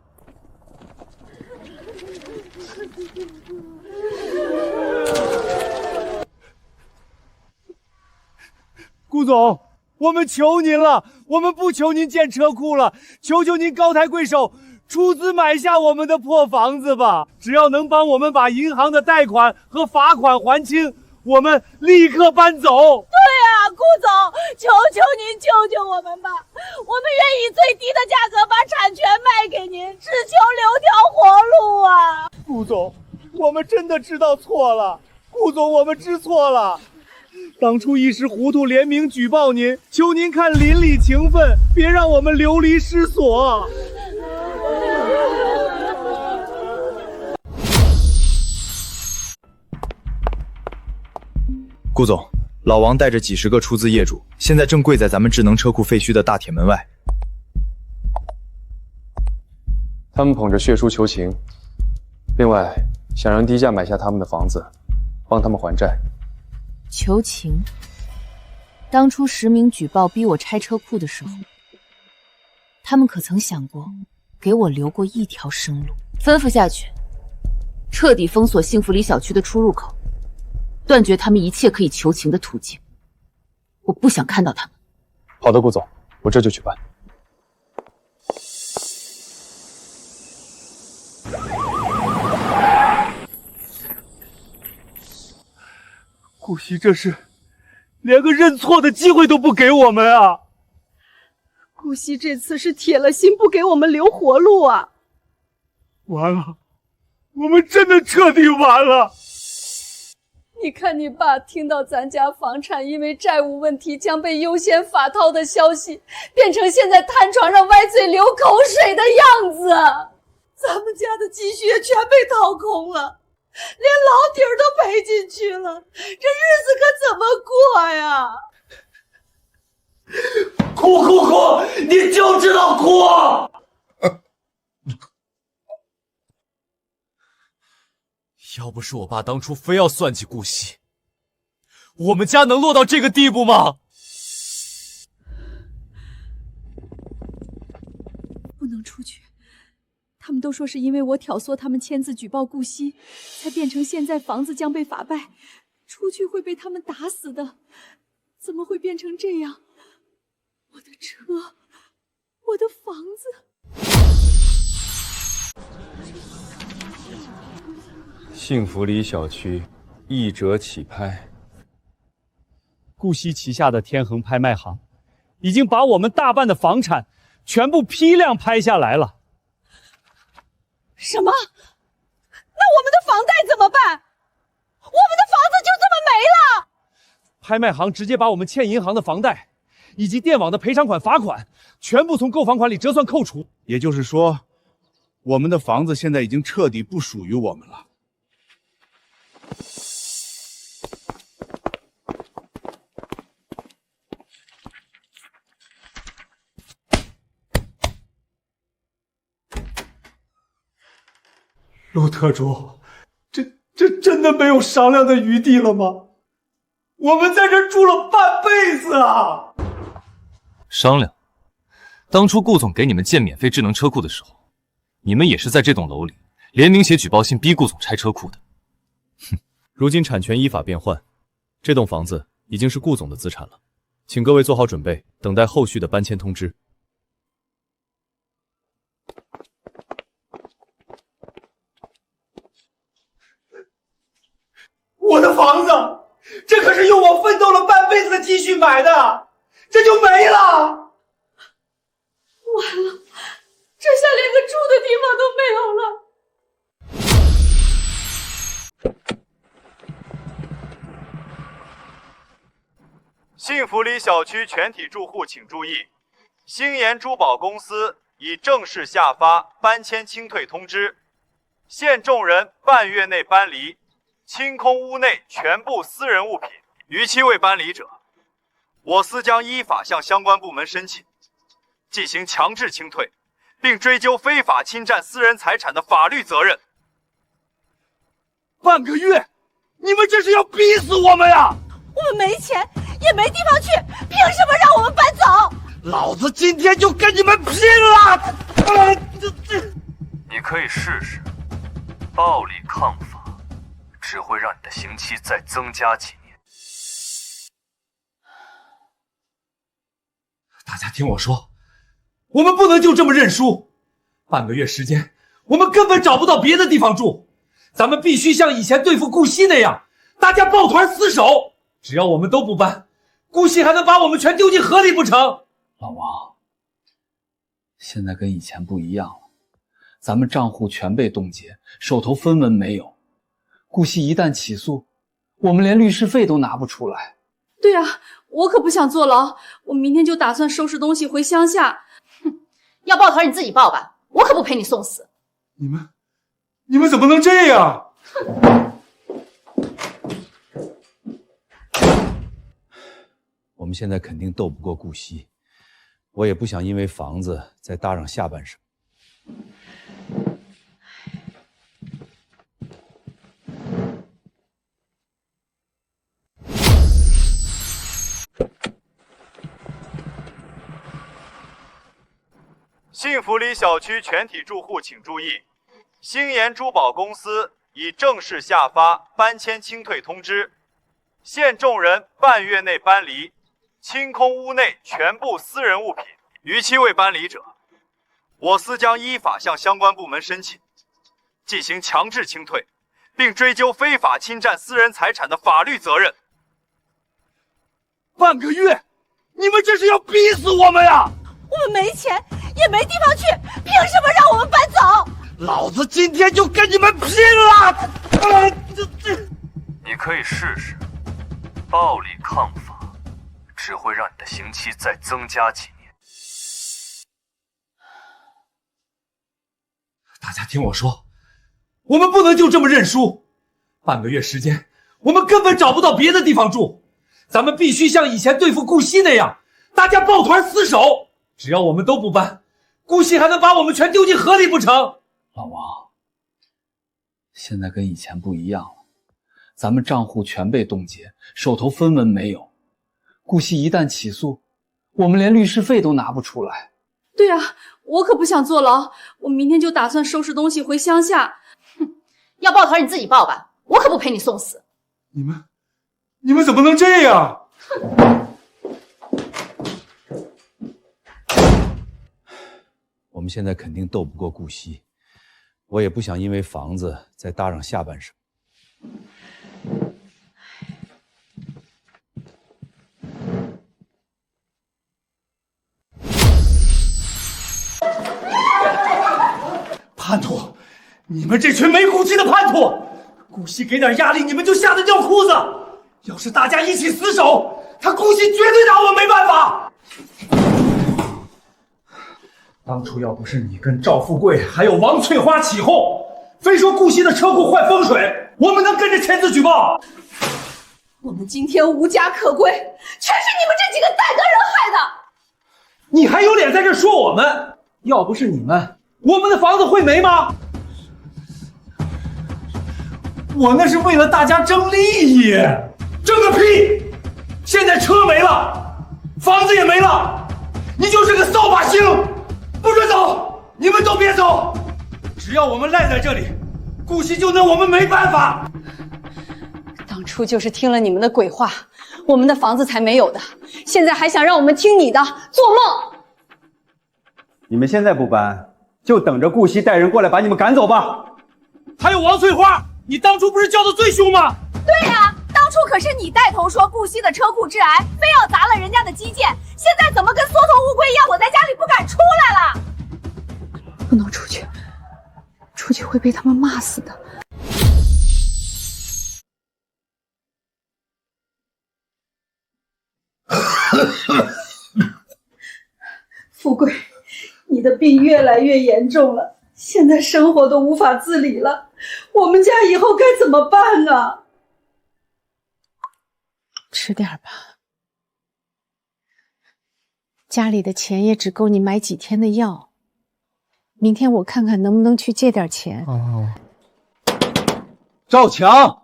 顾总，我们求您了，我们不求您建车库了，求求您高抬贵手，出资买下我们的破房子吧！只要能帮我们把银行的贷款和罚款还清，我们立刻搬走。对啊，顾总，求求您救救我们吧！我们愿以最低的价格把产权卖给您，只求留条活路啊！顾总，我们真的知道错了，顾总，我们知错了。当初一时糊涂联名举报您，求您看邻里情分，别让我们流离失所。顾总，老王带着几十个出资业主，现在正跪在咱们智能车库废墟的大铁门外。他们捧着血书求情，另外想让低价买下他们的房子，帮他们还债。求情？当初实名举报逼我拆车库的时候，他们可曾想过给我留过一条生路？吩咐下去，彻底封锁幸福里小区的出入口，断绝他们一切可以求情的途径。我不想看到他们。好的，顾总，我这就去办。顾惜这是连个认错的机会都不给我们啊！顾惜这次是铁了心不给我们留活路啊！完了，我们真的彻底完了！你看你爸听到咱家房产因为债务问题将被优先法套的消息，变成现在瘫床上歪嘴流口水的样子，咱们家的积蓄也全被掏空了，连老底儿都赔进去了，这日子可怎么过呀？哭哭哭，你就知道哭！要不是我爸当初非要算计顾惜，我们家能落到这个地步吗？不能出去，他们都说是因为我挑唆他们签字举报顾惜，才变成现在房子将被法败，出去会被他们打死的。怎么会变成这样？我的车，我的房子。幸福里小区1折起拍。顾惜旗下的天恒拍卖行已经把我们大半的房产全部批量拍下来了。什么？那我们的房贷怎么办？我们的房子就这么没了？拍卖行直接把我们欠银行的房贷以及电网的赔偿款、罚款全部从购房款里折算扣除。也就是说，我们的房子现在已经彻底不属于我们了。陆特助，这真的没有商量的余地了吗？我们在这住了半辈子啊！商量？当初顾总给你们建免费智能车库的时候，你们也是在这栋楼里联名写举报信逼顾总拆车库的。哼，如今产权依法变换，这栋房子已经是顾总的资产了，请各位做好准备，等待后续的搬迁通知。我的房子，这可是用我奋斗了半辈子的积蓄买的，这就没了。完了，这下连个住的地方都没有了。幸福里小区全体住户请注意，星岩珠宝公司已正式下发搬迁清退通知，现众人半月内搬离，清空屋内全部私人物品，逾期未搬离者，我司将依法向相关部门申请，进行强制清退，并追究非法侵占私人财产的法律责任。半个月，你们这是要逼死我们呀！我们没钱，也没地方去，凭什么让我们搬走？老子今天就跟你们拼了！你可以试试，暴力抗法只会让你的刑期再增加几年。大家听我说，我们不能就这么认输。半个月时间，我们根本找不到别的地方住，咱们必须像以前对付顾惜那样，大家抱团厮守。只要我们都不搬，顾惜还能把我们全丢进河里不成？老王，现在跟以前不一样了，咱们账户全被冻结，手头分文没有。顾惜一旦起诉，我们连律师费都拿不出来。对啊，我可不想坐牢，我明天就打算收拾东西回乡下。哼，要抱团你自己抱吧，我可不陪你送死。你们怎么能这样？我们现在肯定斗不过顾惜，我也不想因为房子再搭上下半生。幸福里小区全体住户请注意，星岩珠宝公司已正式下发搬迁清退通知，现众人半月内搬离，清空屋内全部私人物品，逾期未搬离者，我司将依法向相关部门申请，进行强制清退，并追究非法侵占私人财产的法律责任。半个月，你们这是要逼死我们呀！我们没钱，也没地方去，凭什么让我们搬走？老子今天就跟你们拼了！你可以试试，暴力抗法只会让你的刑期再增加几年。大家听我说，我们不能就这么认输。半个月时间，我们根本找不到别的地方住，咱们必须像以前对付顾惜那样，大家抱团厮守。只要我们都不搬，顾惜还能把我们全丢进河里不成？老王，现在跟以前不一样了，咱们账户全被冻结，手头分文没有。顾惜一旦起诉，我们连律师费都拿不出来。对啊，我可不想坐牢，我明天就打算收拾东西回乡下。哼，要抱团你自己抱吧，我可不陪你送死。你们怎么能这样？我们现在肯定斗不过顾惜，我也不想因为房子再搭上下半生。叛徒！你们这群没骨气的叛徒！顾惜给点压力，你们就吓得尿裤子。要是大家一起死守，他顾惜绝对拿我没办法。当初要不是你跟赵富贵还有王翠花起哄，非说顾惜的车库坏风水，我们能跟着签字举报？我们今天无家可归，全是你们这几个带德人害的！你还有脸在这说我们？要不是你们，我们的房子会没吗？我那是为了大家争利益，争个屁！现在车没了，房子也没了，你就是个扫把星，不准走！你们都别走！只要我们赖在这里，顾惜就拿我们没办法。当初就是听了你们的鬼话，我们的房子才没有的，现在还想让我们听你的，做梦！你们现在不搬，就等着顾惜带人过来把你们赶走吧。还有王翠花，你当初不是叫的最凶吗？对呀，当初可是你带头说顾惜的车库致癌，非要砸了人家的基建，现在怎么跟缩头乌龟一样，躲在家里不敢出来了？不能出去，出去会被他们骂死的。富贵，你的病越来越严重了，现在生活都无法自理了，我们家以后该怎么办啊？吃点吧，家里的钱也只够你买几天的药。明天我看看能不能去借点钱。哦，赵强，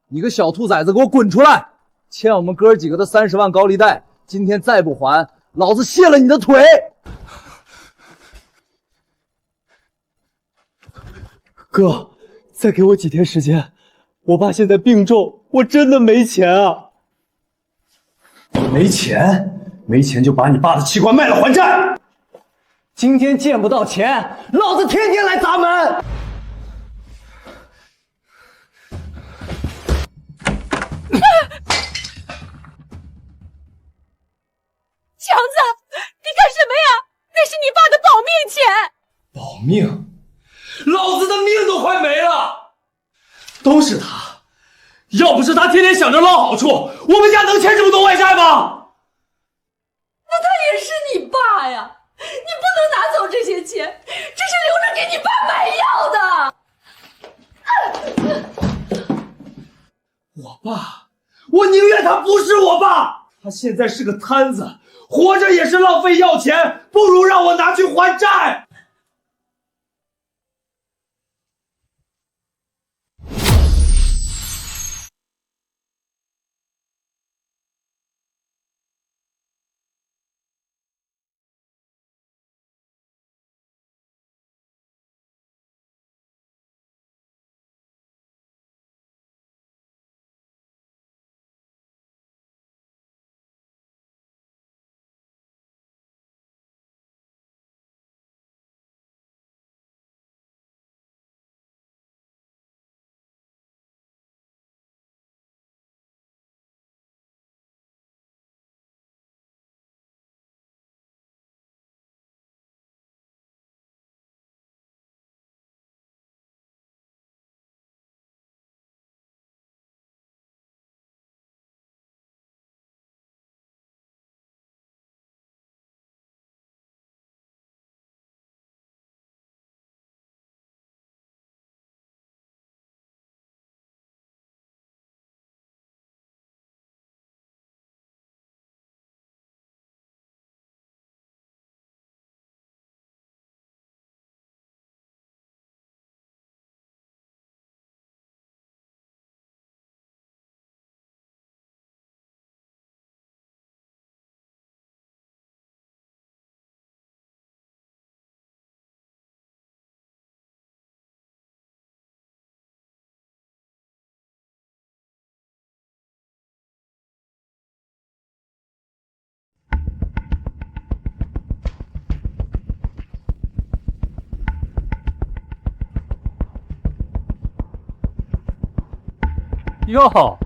你个小兔崽子，给我滚出来！欠我们哥几个的30万高利贷，今天再不还，老子卸了你的腿！哥，再给我几天时间，我爸现在病重，我真的没钱啊！没钱？没钱就把你爸的器官卖了还债！今天见不到钱，老子天天来砸门！强子，你干什么呀？那是你爸的保命钱！保命？老子的命都快没了！都是他，要不是他天天想着捞好处，我们家能欠这么多外债吗？那他也是你爸呀，你不能拿走这些钱，这是留着给你爸买药的。我爸，我宁愿他不是我爸，他现在是个摊子，活着也是浪费药钱，不如让我拿去还债。哟，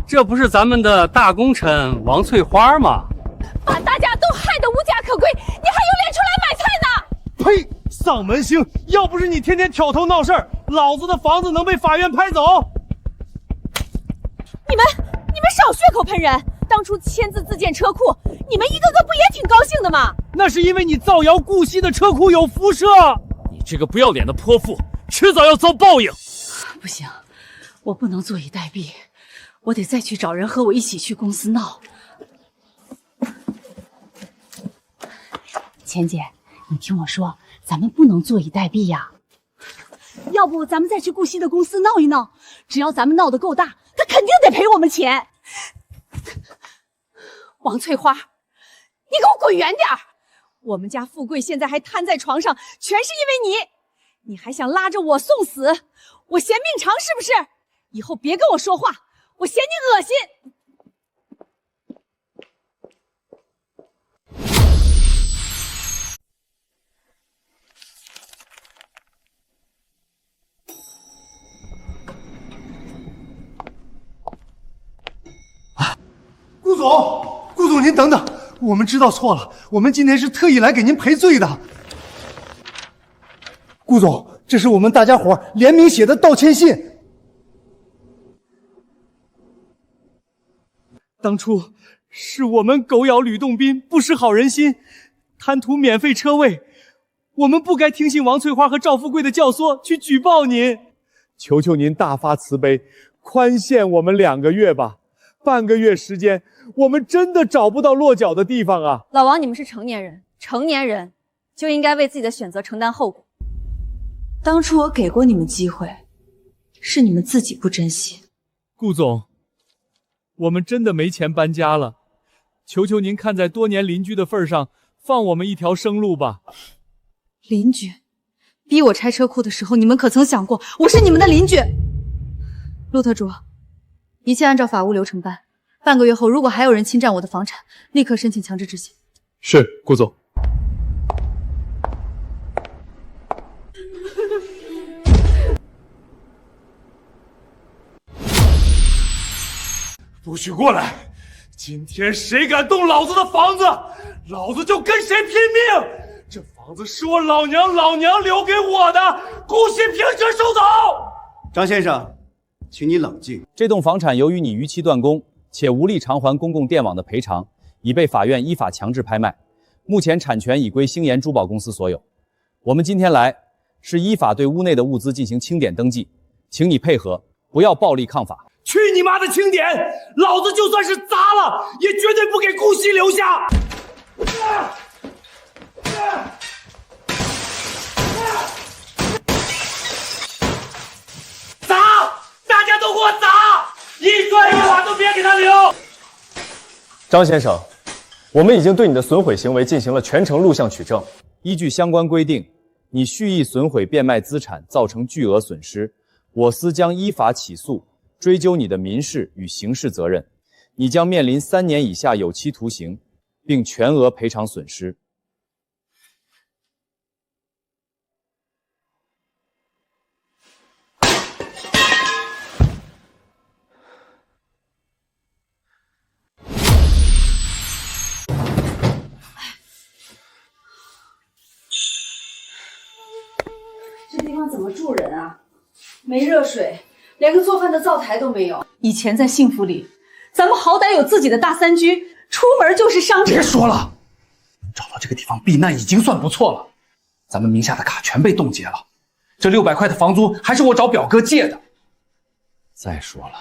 这不是咱们的大功臣王翠花吗？把大家都害得无家可归，你还有脸出来买菜呢？呸！丧门星，要不是你天天挑头闹事儿，老子的房子能被法院拍走？你们少血口喷人！当初签字自建车库，你们一个个不也挺高兴的吗？那是因为你造谣顾惜的车库有辐射。你这个不要脸的泼妇，迟早要遭报应。不行，我不能坐以待毙，我得再去找人和我一起去公司闹。钱姐，你听我说，咱们不能坐以待毙呀。你要不咱们再去顾惜的公司闹一闹？只要咱们闹得够大，他肯定得赔我们钱。王翠花，你给我滚远点儿！我们家富贵现在还瘫在床上，全是因为你，你还想拉着我送死？我嫌命长是不是？以后别跟我说话，我嫌你恶心。顾总，您等等，我们知道错了，我们今天是特意来给您赔罪的。顾总，这是我们大家伙联名写的道歉信。当初是我们狗咬吕洞宾，不识好人心，贪图免费车位，我们不该听信王翠花和赵富贵的教唆去举报您。求求您大发慈悲，宽限我们2个月吧。半个月时间，我们真的找不到落脚的地方啊！老王，你们是成年人，成年人就应该为自己的选择承担后果。当初我给过你们机会，是你们自己不珍惜。顾总，我们真的没钱搬家了，求求您看在多年邻居的份上，放我们一条生路吧。邻居逼我拆车库的时候，你们可曾想过我是你们的邻居？陆特助，一切按照法务流程办。半个月后，如果还有人侵占我的房产，立刻申请强制执行。是，顾总。不许过来！今天谁敢动老子的房子，老子就跟谁拼命！这房子是我老娘留给我的，顾惜凭什收走？张先生，请你冷静。这栋房产由于你逾期断供，且无力偿还公共电网的赔偿，已被法院依法强制拍卖。目前产权已归星岩珠宝公司所有。我们今天来是依法对屋内的物资进行清点登记，请你配合，不要暴力抗法。去你妈的清点！老子就算是砸了，也绝对不给顾惜留下！砸！大家都给我砸！一砖一瓦都别给他留！张先生，我们已经对你的损毁行为进行了全程录像取证。依据相关规定，你蓄意损毁变卖资产，造成巨额损失，我司将依法起诉，追究你的民事与刑事责任。你将面临3年以下有期徒刑，并全额赔偿损失。这地方怎么住人啊？没热水，连个做饭的灶台都没有。以前在幸福里，咱们好歹有自己的大3居，出门就是商场。别说了，找到这个地方避难已经算不错了。咱们名下的卡全被冻结了，这600块的房租还是我找表哥借的。再说了，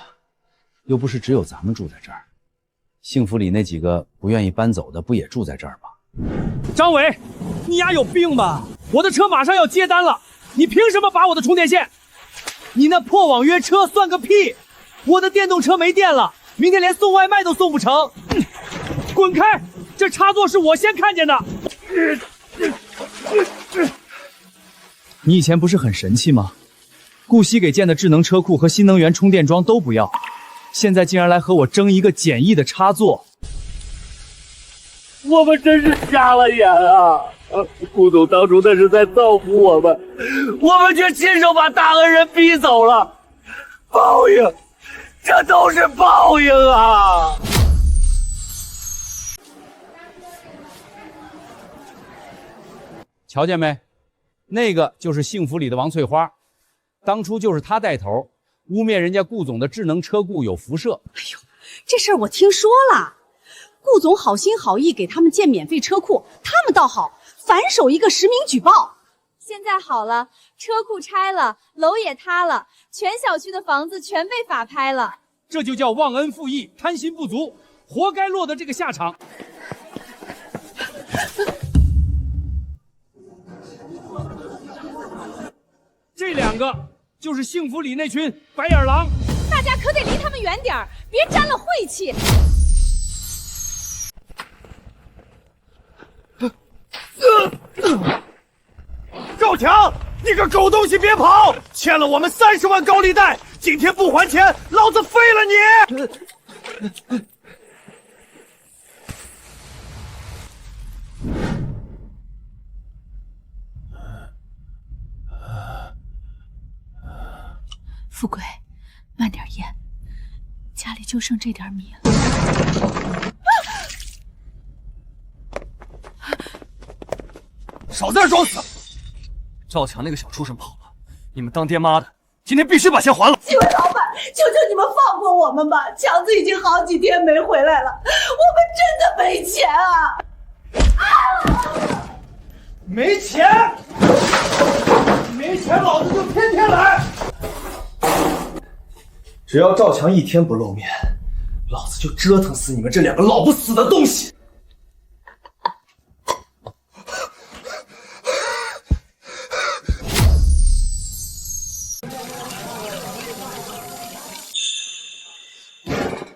又不是只有咱们住在这儿，幸福里那几个不愿意搬走的不也住在这儿吗？张伟，你丫有病吧？我的车马上要接单了，你凭什么拔我的充电线？你那破网约车算个屁！我的电动车没电了，明天连送外卖都送不成。滚开！这插座是我先看见的。你以前不是很神气吗？顾惜给建的智能车库和新能源充电桩都不要，现在竟然来和我争一个简易的插座。我们真是瞎了眼啊！顾总当初那是在造福我们，我们却亲手把大恩人逼走了。报应，这都是报应啊！瞧见没？那个就是幸福里的王翠花，当初就是她带头污蔑人家顾总的智能车库有辐射。哎呦，这事儿我听说了。顾总好心好意给他们建免费车库，他们倒好，反手一个实名举报。现在好了，车库拆了，楼也塌了，全小区的房子全被法拍了。这就叫忘恩负义，贪心不足，活该落得这个下场。这2个就是幸福里那群白眼狼。大家可得离他们远点儿，别沾了晦气。赵强，你个狗东西别跑！欠了我们30万高利贷，今天不还钱，老子废了你！富贵，慢点咽，家里就剩这点米了。少在这装死！赵强那个小畜生跑了，你们当爹妈的今天必须把钱还了。几位老板，求求你们放过我们吧！强子已经好几天没回来了，我们真的没钱啊！没钱，没钱，老子就天天来。只要赵强一天不露面，老子就折腾死你们这2个老不死的东西！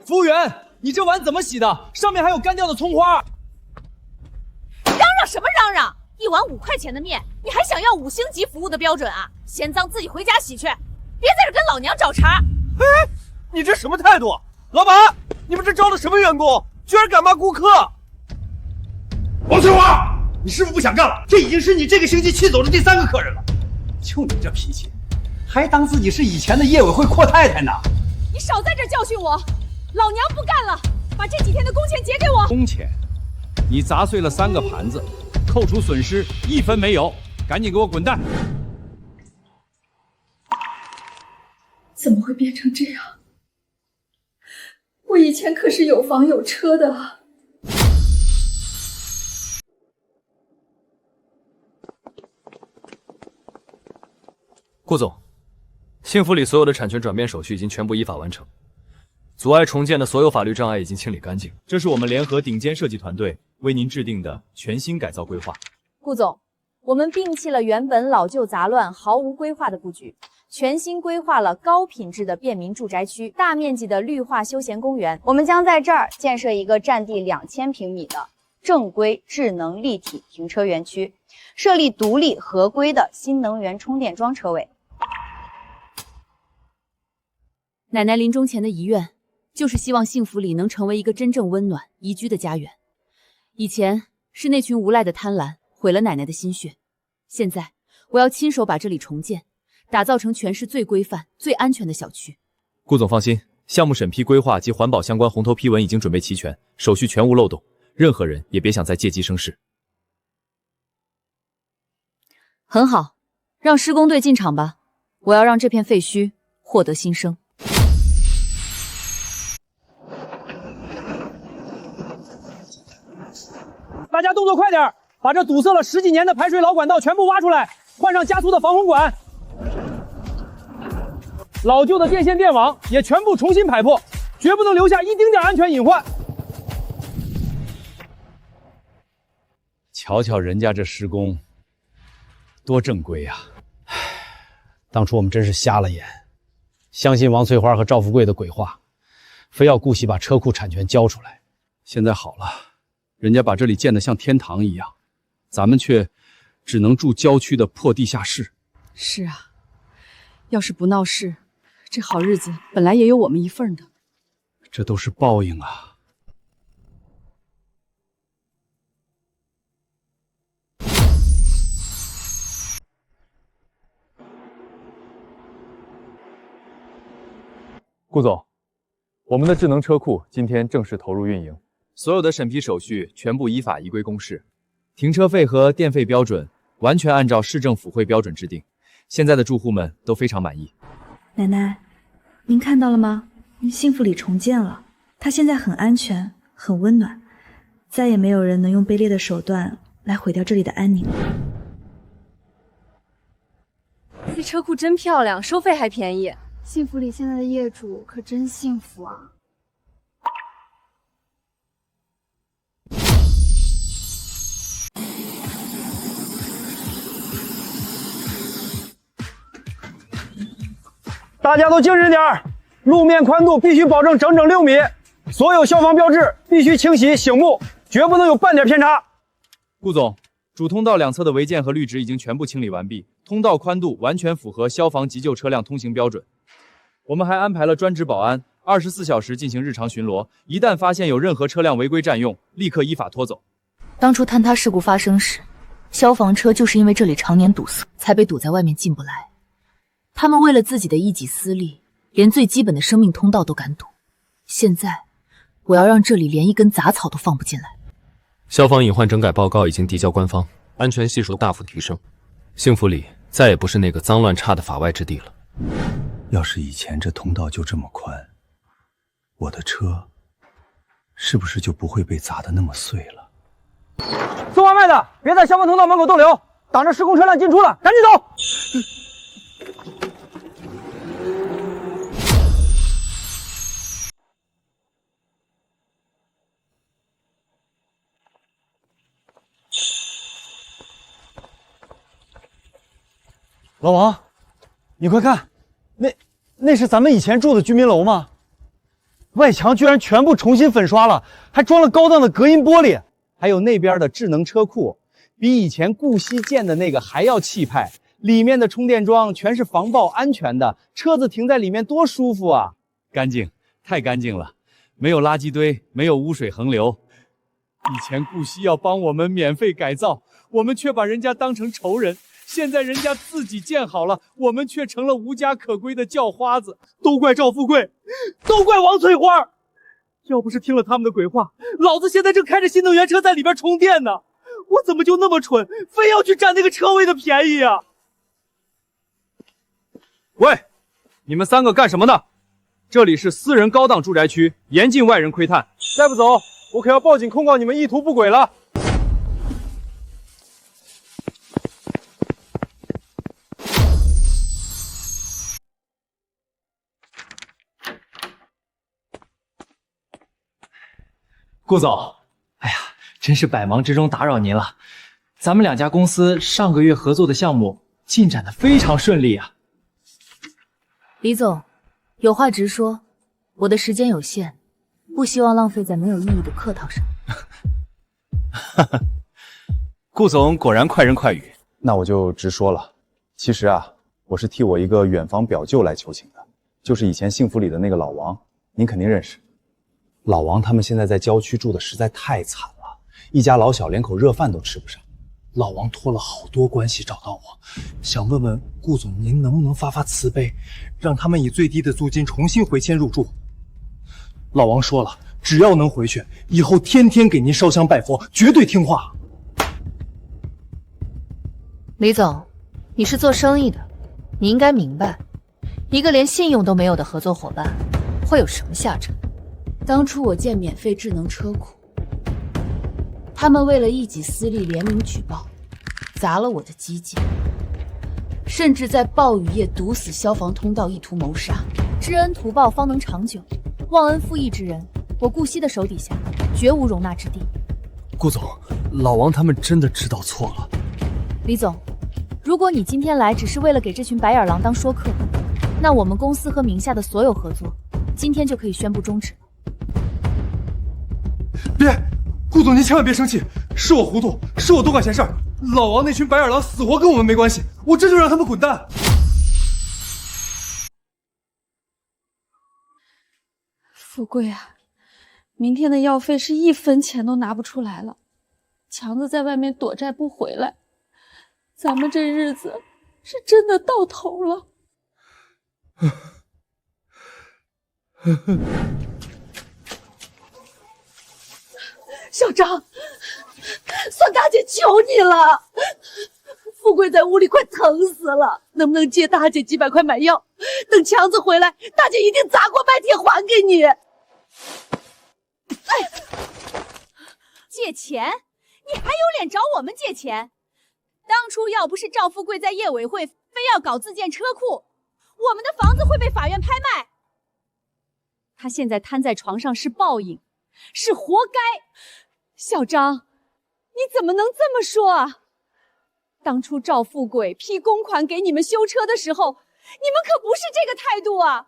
服务员，你这碗怎么洗的？上面还有干掉的葱花。嚷嚷什么嚷嚷？1碗5块钱的面，你还想要5星级服务的标准啊？嫌脏自己回家洗去，别在这跟老娘找茬！哎，你这什么态度？老板，你们这招的什么员工？居然敢骂顾客！王翠花，你师傅不想干了？这已经是你这个星期气走的第3个客人了。就你这脾气，还当自己是以前的业委会阔太太呢？你少在这教训我！老娘不干了，把这几天的工钱结给我。工钱？你砸碎了3个盘子，扣除损失1分没有，赶紧给我滚蛋！怎么会变成这样？我以前可是有房有车的啊！顾总，幸福里所有的产权转变手续已经全部依法完成。阻碍重建的所有法律障碍已经清理干净，这是我们联合顶尖设计团队为您制定的全新改造规划。顾总，我们摒弃了原本老旧杂乱、毫无规划的布局，全新规划了高品质的便民住宅区，大面积的绿化休闲公园。我们将在这儿建设一个占地2000平米的正规智能立体停车园区，设立独立合规的新能源充电桩车位。奶奶临终前的遗愿，就是希望幸福里能成为一个真正温暖、宜居的家园。以前是那群无赖的贪婪毁了奶奶的心血，现在我要亲手把这里重建，打造成全市最规范、最安全的小区。顾总放心，项目审批、规划及环保相关红头批文已经准备齐全，手续全无漏洞，任何人也别想再借机生事。很好，让施工队进场吧，我要让这片废墟获得新生。大家动作快点，把这堵塞了10几年的排水老管道全部挖出来，换上加粗的防洪管。老旧的电线电网也全部重新排破，绝不能留下一丁点安全隐患。瞧瞧人家这施工，多正规呀！当初我们真是瞎了眼，相信王翠花和赵富贵的鬼话，非要顾惜把车库产权交出来。现在好了，人家把这里建得像天堂一样，咱们却只能住郊区的破地下室。是啊，要是不闹事，这好日子本来也有我们一份的。这都是报应啊！顾总，我们的智能车库今天正式投入运营，所有的审批手续全部依法依规公示，停车费和电费标准完全按照市政府会标准制定，现在的住户们都非常满意。奶奶，您看到了吗？幸福里重建了，它现在很安全，很温暖，再也没有人能用卑劣的手段来毁掉这里的安宁了。这车库真漂亮，收费还便宜。幸福里现在的业主可真幸福啊！大家都精神点儿，路面宽度必须保证整整6米，所有消防标志必须清晰醒目，绝不能有半点偏差。顾总，主通道两侧的违建和绿植已经全部清理完毕，通道宽度完全符合消防急救车辆通行标准。我们还安排了专职保安，24小时进行日常巡逻，一旦发现有任何车辆违规占用，立刻依法拖走。当初坍塌事故发生时，消防车就是因为这里常年堵塞，才被堵在外面进不来。他们为了自己的一己私利，连最基本的生命通道都敢堵。现在，我要让这里连一根杂草都放不进来。消防隐患整改报告已经递交官方，安全系数大幅提升，幸福里再也不是那个脏乱差的法外之地了。要是以前这通道就这么宽，我的车是不是就不会被砸得那么碎了？送外卖的别在消防通道门口逗留，挡着施工车辆进出了，赶紧走！老王，你快看，那是咱们以前住的居民楼吗？外墙居然全部重新粉刷了，还装了高档的隔音玻璃，还有那边的智能车库，比以前顾惜建的那个还要气派。里面的充电桩全是防爆安全的，车子停在里面多舒服啊！干净，太干净了，没有垃圾堆，没有污水横流。以前顾惜要帮我们免费改造，我们却把人家当成仇人。现在人家自己建好了，我们却成了无家可归的叫花子。都怪赵富贵，都怪王翠花！要不是听了他们的鬼话，老子现在正开着新能源车在里边充电呢。我怎么就那么蠢，非要去占那个车位的便宜啊？喂，你们3个干什么呢？这里是私人高档住宅区，严禁外人窥探。再不走，我可要报警控告你们意图不轨了。顾总，哎呀，真是百忙之中打扰您了。咱们2家公司上个月合作的项目进展得非常顺利啊。李总，有话直说，我的时间有限，不希望浪费在没有意义的客套上。顾总果然快人快语，那我就直说了。其实啊，我是替我一个远房表舅来求情的，就是以前幸福里的那个老王，您肯定认识。老王他们现在在郊区住的实在太惨了，一家老小连口热饭都吃不上。老王托了好多关系找到我，想问问顾总，您能不能发慈悲，让他们以最低的租金重新回迁入住？老王说了，只要能回去，以后天天给您烧香拜佛，绝对听话。李总，你是做生意的，你应该明白，一个连信用都没有的合作伙伴会有什么下场。当初我建免费智能车库，他们为了一己私利联名举报，砸了我的基建，甚至在暴雨夜堵死消防通道，意图谋杀。知恩图报方能长久，忘恩负义之人，我顾惜的手底下绝无容纳之地。顾总，老王他们真的知道错了。李总，如果你今天来只是为了给这群白眼狼当说客，那我们公司和名下的所有合作，今天就可以宣布终止了。别，顾总您千万别生气，是我糊涂，是我多管闲事儿。老王那群白眼狼死活跟我们没关系，我这就让他们滚蛋。富贵啊，明天的药费是1分钱都拿不出来了。强子在外面躲债不回来，咱们这日子是真的到头了。小张，算大姐求你了，富贵在屋里快疼死了，能不能借大姐几百块买药？等强子回来，大姐一定砸锅卖铁还给你。借钱？你还有脸找我们借钱？当初要不是赵富贵在业委会非要搞自建车库，我们的房子会被法院拍卖。他现在瘫在床上是报应，是活该。小张，你怎么能这么说啊？当初赵富贵批公款给你们修车的时候，你们可不是这个态度啊！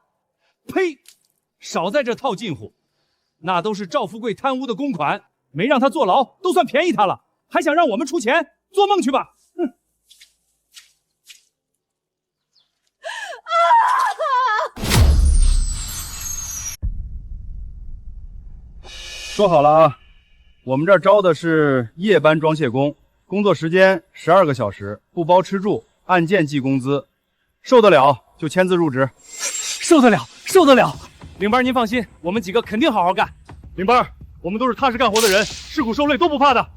呸！少在这套近乎，那都是赵富贵贪污的公款，没让他坐牢都算便宜他了，还想让我们出钱？做梦去吧！哼！说好了啊，我们这儿招的是夜班装卸工，工作时间12个小时，不包吃住，按件计工资，受得了就签字入职。受得了，受得了！领班您放心，我们几个肯定好好干。领班，我们都是踏实干活的人，吃苦受累都不怕的。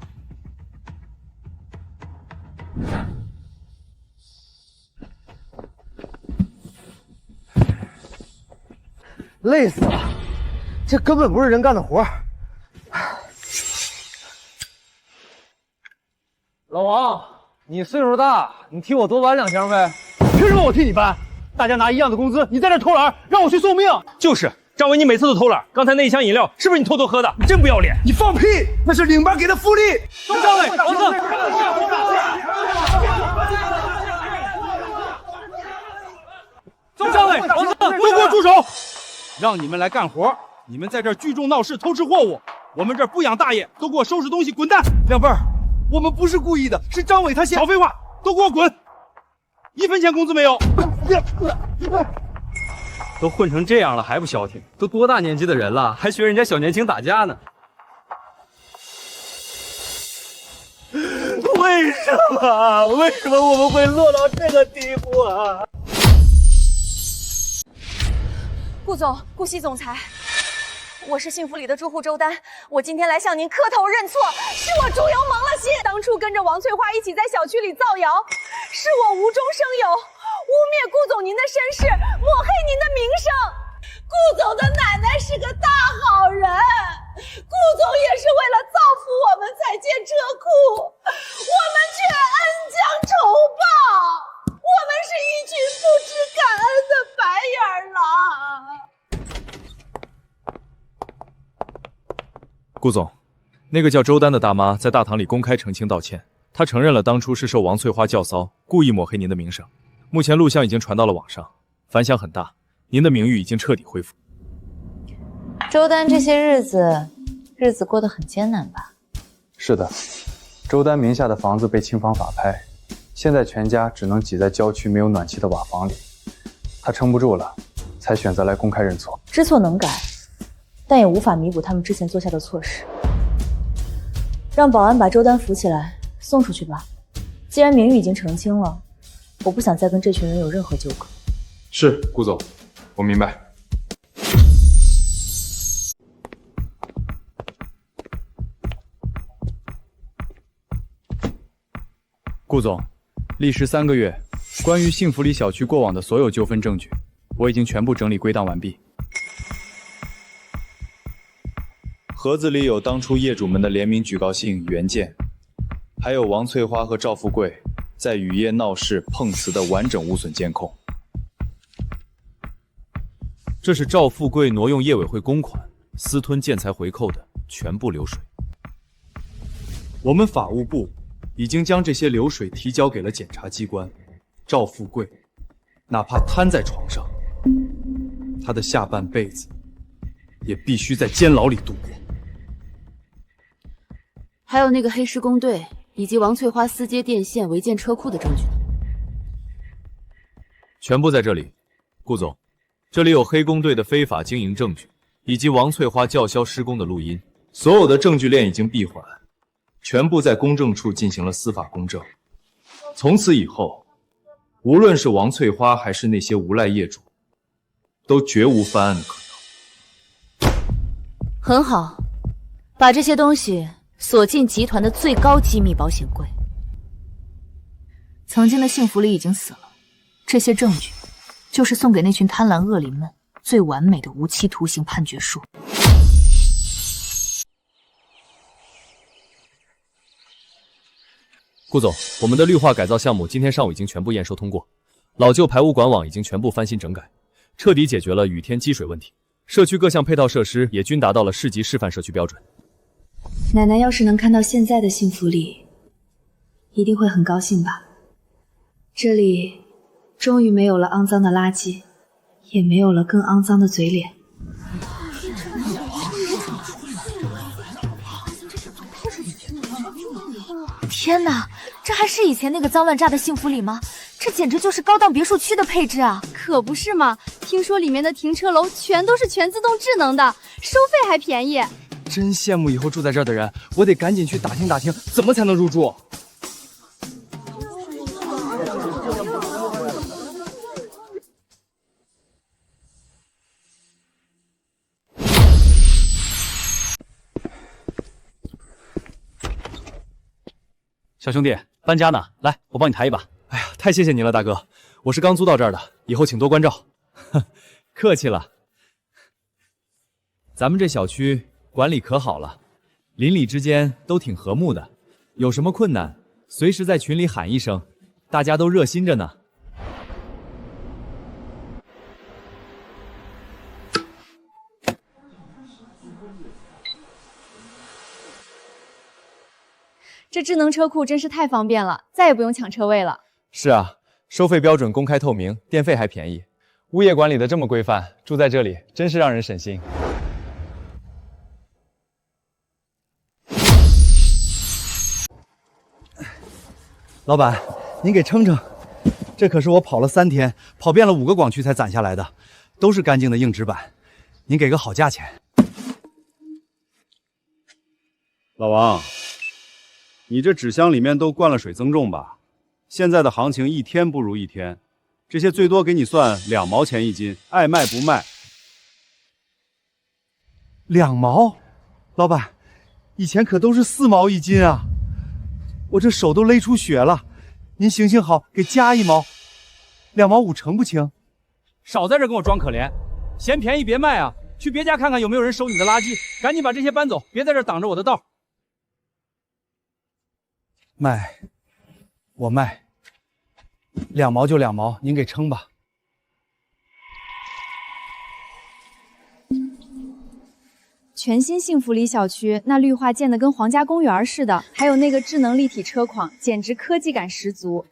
累死了，这根本不是人干的活。老王，你岁数大，你替我多搬2箱呗。凭什么我替你搬？大家拿一样的工资，你在这偷懒，让我去送命。就是，张伟，你每次都偷懒。刚才那一箱饮料是不是你偷偷喝的？你真不要脸！你放屁！那是领班给的福利。张伟，王子，张伟，王子，都给我住手！让你们来干活，你们在这儿聚众闹事，偷吃货物。我们这儿不养大爷，都给我收拾东西，滚蛋！亮辈儿，我们不是故意的，是张伟他少废话，都给我滚！1分钱工资没有！都混成这样了还不消停？都多大年纪的人了，还学人家小年轻打架呢？为什么我们会落到这个地步啊？顾总，顾西总裁，我是幸福里的住户周丹，我今天来向您磕头认错，是我猪油蒙了心，当初跟着王翠花一起在小区里造谣，是我无中生有，污蔑顾总您的身世，抹黑您的名声。顾总的奶奶是个大好人，顾总也是为了造福我们才建车库，我们却恩将仇报，我们是一群不知感恩的白眼狼。顾总，那个叫周丹的大妈在大堂里公开澄清道歉，她承认了当初是受王翠花教骚，故意抹黑您的名声。目前录像已经传到了网上，反响很大，您的名誉已经彻底恢复。周丹这些日子过得很艰难吧？是的，周丹名下的房子被清房法拍，现在全家只能挤在郊区没有暖气的瓦房里。他撑不住了，才选择来公开认错。知错能改，但也无法弥补他们之前做下的错事。让保安把周丹扶起来，送出去吧。既然名誉已经澄清了，我不想再跟这群人有任何纠葛。是，顾总，我明白。顾总，历时3个月，关于幸福里小区过往的所有纠纷证据，我已经全部整理归档完毕。盒子里有当初业主们的联名举报信原件，还有王翠花和赵富贵在雨夜闹事碰瓷的完整无损监控。这是赵富贵挪用业委会公款、私吞建材回扣的全部流水。我们法务部已经将这些流水提交给了检察机关。赵富贵哪怕瘫在床上，他的下半辈子也必须在监牢里度过。还有那个黑施工队以及王翠花私接电线违建车库的证据呢？全部在这里，顾总，这里有黑工队的非法经营证据，以及王翠花叫嚣施工的录音，所有的证据链已经闭环，全部在公证处进行了司法公证。从此以后，无论是王翠花还是那些无赖业主，都绝无翻案的可能。很好，把这些东西锁进集团的最高机密保险柜。曾经的幸福里已经死了，这些证据就是送给那群贪婪恶灵们最完美的无期徒刑判决书。顾总，我们的绿化改造项目今天上午已经全部验收通过，老旧排污管网已经全部翻新整改，彻底解决了雨天积水问题。社区各项配套设施也均达到了市级示范社区标准。奶奶要是能看到现在的幸福里，一定会很高兴吧？这里终于没有了肮脏的垃圾，也没有了更肮脏的嘴脸。天哪，这还是以前那个脏乱差的幸福里吗？这简直就是高档别墅区的配置啊！可不是嘛，听说里面的停车楼全都是全自动智能的，收费还便宜。真羡慕以后住在这儿的人，我得赶紧去打听打听，怎么才能入住。小兄弟，搬家呢，来，我帮你抬一把。哎呀，太谢谢您了，大哥，我是刚租到这儿的，以后请多关照。客气了。咱们这小区管理可好了，邻里之间都挺和睦的，有什么困难随时在群里喊一声，大家都热心着呢。这智能车库真是太方便了，再也不用抢车位了。是啊，收费标准公开透明，电费还便宜，物业管理的这么规范，住在这里真是让人省心。老板，您给称称，这可是我跑了3天，跑遍了5个广区才攒下来的，都是干净的硬纸板，您给个好价钱。老王，你这纸箱里面都灌了水增重吧？现在的行情一天不如一天，这些最多给你算2毛钱一斤，爱卖不卖。2毛？老板，以前可都是4毛一斤啊！我这手都勒出血了，您行行好，给加1毛，2毛5成不成？少在这跟我装可怜，嫌便宜别卖啊！去别家看看有没有人收你的垃圾，赶紧把这些搬走，别在这挡着我的道。卖，我卖，2毛就2毛，您给称吧。全新幸福里小区，那绿化建得跟皇家公园似的，还有那个智能立体车况，简直科技感十足。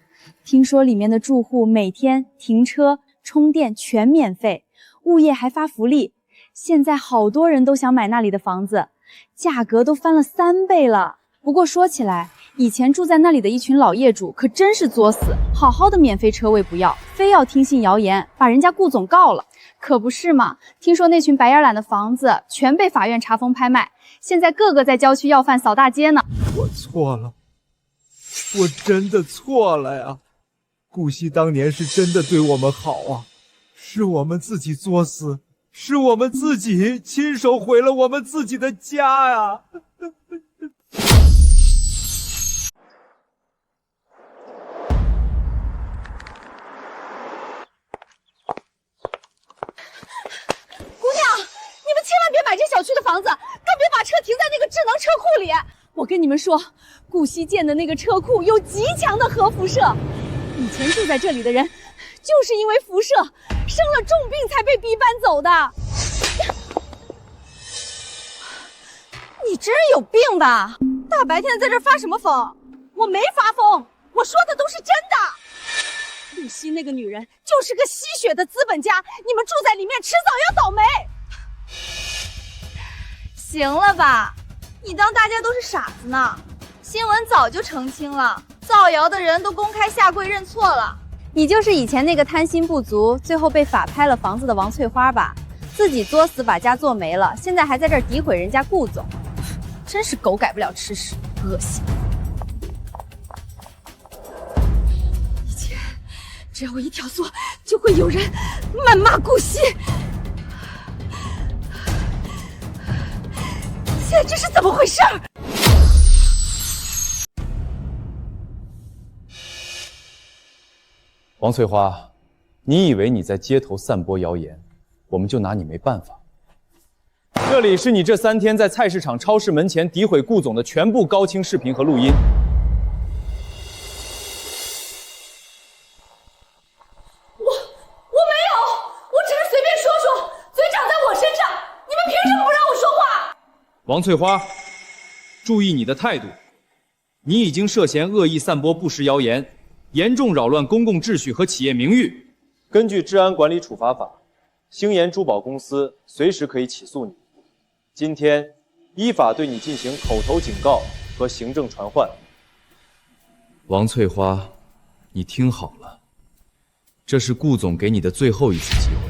听说里面的住户每天停车、充电全免费，物业还发福利。现在好多人都想买那里的房子，价格都翻了3倍了。不过说起来，以前住在那里的一群老业主可真是作死，好好的免费车位不要，非要听信谣言，把人家顾总告了。可不是嘛，听说那群白眼懒的房子全被法院查封拍卖，现在个个在郊区要饭扫大街呢。我错了，我真的错了呀！顾惜当年是真的对我们好啊，是我们自己作死，是我们自己亲手毁了我们自己的家呀！千万别买这小区的房子，更别把车停在那个智能车库里。我跟你们说，顾惜建的那个车库有极强的核辐射，以前住在这里的人就是因为辐射生了重病才被逼搬走的。你真是有病吧？大白天在这发什么疯？我没发疯，我说的都是真的。顾惜那个女人就是个吸血的资本家，你们住在里面迟早要倒霉。行了吧，你当大家都是傻子呢？新闻早就澄清了，造谣的人都公开下跪认错了。你就是以前那个贪心不足，最后被法拍了房子的王翠花吧？自己作死把家做没了，现在还在这儿诋毁人家顾总，真是狗改不了吃屎，恶心！以前只要我一挑唆，就会有人谩骂顾惜。现在这是怎么回事？王翠花，你以为你在街头散播谣言，我们就拿你没办法？这里是你这3天在菜市场、超市门前诋毁顾总的全部高清视频和录音。我没有，我只是随便说说，嘴长在我身上，你们凭什么不让我说话？王翠花，注意你的态度！你已经涉嫌恶意散播不实谣言，严重扰乱公共秩序和企业名誉。根据《治安管理处罚法》，星岩珠宝公司随时可以起诉你。今天依法对你进行口头警告和行政传唤。王翠花，你听好了，这是顾总给你的最后一次机会。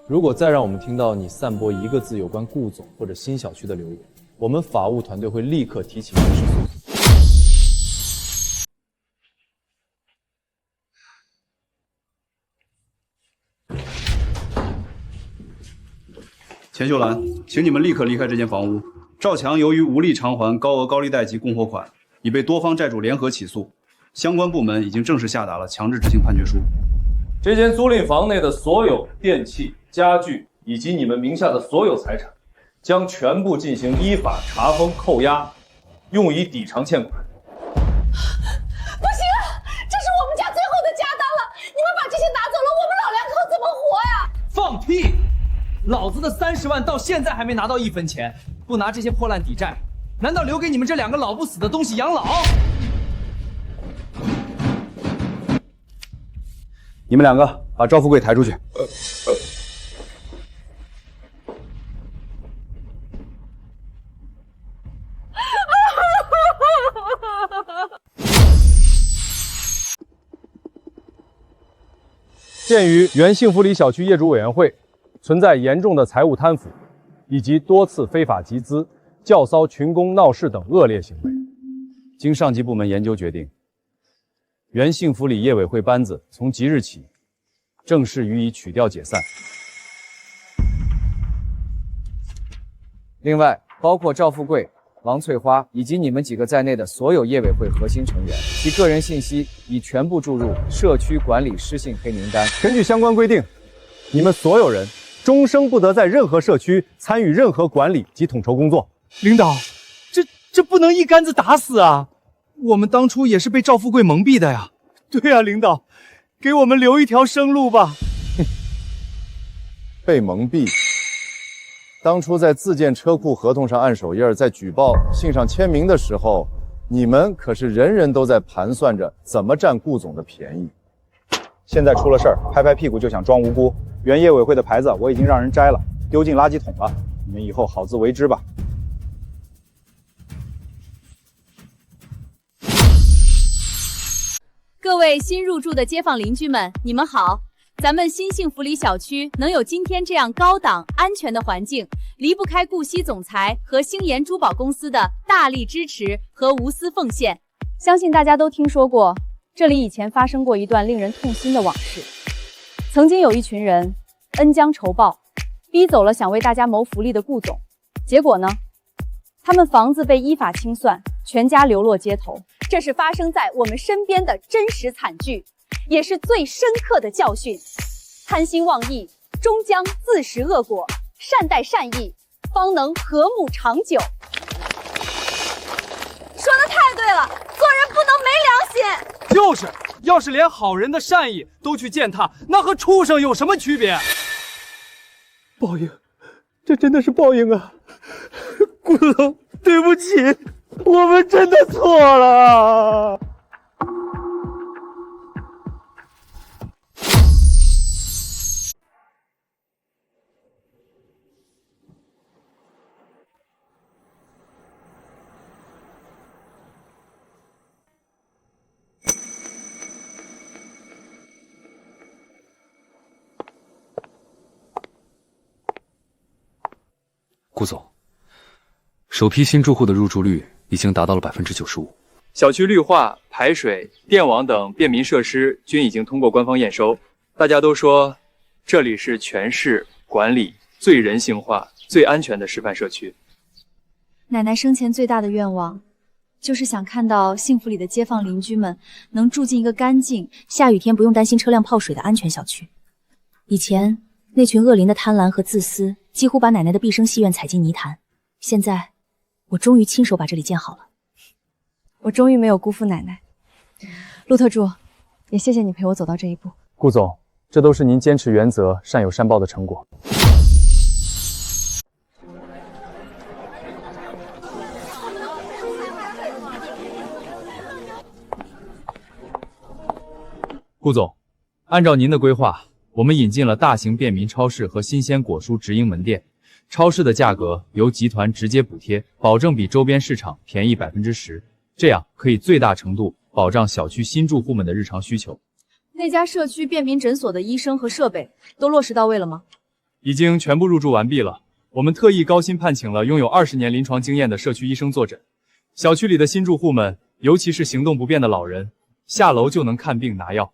如果再让我们听到你散播一个字有关顾总或者新小区的留言，我们法务团队会立刻提起民事诉讼。钱秀兰，请你们立刻离开这间房屋。赵强由于无力偿还高额高利贷及供货款，已被多方债主联合起诉，相关部门已经正式下达了强制执行判决书。这间租赁房内的所有电器、家具以及你们名下的所有财产，将全部进行依法查封扣押，用以抵偿欠款。不行啊，这是我们家最后的家当了，你们把这些拿走了，我们老两口怎么活呀？放屁！老子的30万到现在还没拿到1分钱，不拿这些破烂抵债，难道留给你们这2个老不死的东西养老？你们2个把赵富贵抬出去。鉴于原幸福里小区业主委员会存在严重的财务贪腐，以及多次非法集资、教骚群公闹事等恶劣行为，经上级部门研究决定，原幸福里业委会班子从即日起正式予以取调解散。另外，包括赵富贵、王翠花以及你们几个在内的所有业委会核心成员，其个人信息已全部注入社区管理失信黑名单。根据相关规定，你们所有人终生不得在任何社区参与任何管理及统筹工作。领导，这不能一竿子打死啊！我们当初也是被赵富贵蒙蔽的呀。对啊，领导，给我们留一条生路吧。被蒙蔽。当初在自建车库合同上按手印，在举报信上签名的时候，你们可是人人都在盘算着怎么占顾总的便宜。现在出了事儿，拍拍屁股就想装无辜。原业委会的牌子我已经让人摘了，丢进垃圾桶了。你们以后好自为之吧。各位新入住的街坊邻居们，你们好！咱们新幸福里小区能有今天这样高档、安全的环境，离不开顾惜总裁和星岩珠宝公司的大力支持和无私奉献。相信大家都听说过，这里以前发生过一段令人痛心的往事。曾经有一群人恩将仇报，逼走了想为大家谋福利的顾总，结果呢，他们房子被依法清算，全家流落街头。这是发生在我们身边的真实惨剧，也是最深刻的教训。贪心妄意终将自食恶果，善待善意，方能和睦长久。说的太对了，做人不能没良心。就是，要是连好人的善意都去践踏，那和畜生有什么区别？报应，这真的是报应啊！顾总，对不起，我们真的错了。顾总，首批新住户的入住率已经达到了95%。小区绿化、排水、电网等便民设施均已经通过官方验收。大家都说这里是全市管理最人性化、最安全的示范社区。奶奶生前最大的愿望，就是想看到幸福里的街坊邻居们能住进一个干净、下雨天不用担心车辆泡水的安全小区。以前那群恶灵的贪婪和自私，几乎把奶奶的毕生心愿踩进泥潭。现在，我终于亲手把这里建好了。我终于没有辜负奶奶。陆特助，也谢谢你陪我走到这一步。顾总，这都是您坚持原则、善有善报的成果。顾总，按照您的规划，我们引进了大型便民超市和新鲜果蔬直营门店。超市的价格由集团直接补贴，保证比周边市场便宜10%，这样可以最大程度保障小区新住户们的日常需求。那家社区便民诊所的医生和设备都落实到位了吗？已经全部入住完毕了。我们特意高薪聘请了拥有20年临床经验的社区医生坐诊。小区里的新住户们，尤其是行动不便的老人，下楼就能看病拿药。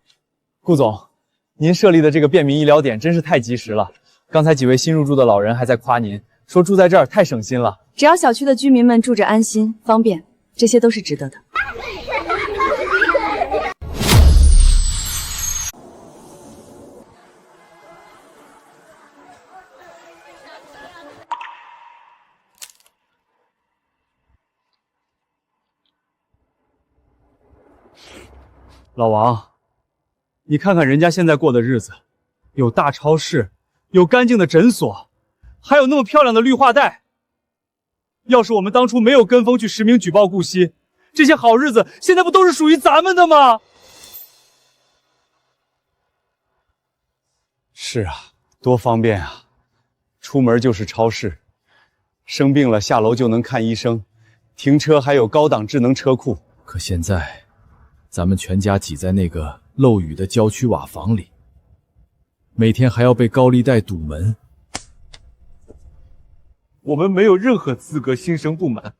顾总，您设立的这个便民医疗点真是太及时了。刚才几位新入住的老人还在夸您，说住在这儿太省心了。只要小区的居民们住着安心、方便，这些都是值得的。老王，你看看人家现在过的日子，有大超市，有干净的诊所，还有那么漂亮的绿化带。要是我们当初没有跟风去实名举报顾惜，这些好日子现在不都是属于咱们的吗？是啊，多方便啊！出门就是超市，生病了下楼就能看医生，停车还有高档智能车库。可现在，咱们全家挤在那个漏雨的郊区瓦房里，每天还要被高利贷堵门。我们没有任何资格心生不满，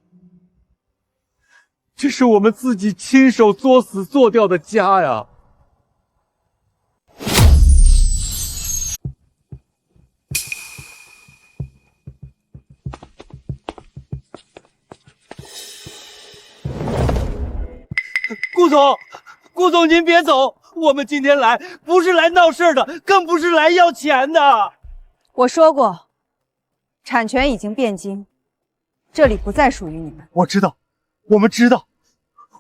这是我们自己亲手作死做掉的家呀！顾总您别走，我们今天来不是来闹事的，更不是来要钱的。我说过，产权已经变更，这里不再属于你们。我知道，我们知道，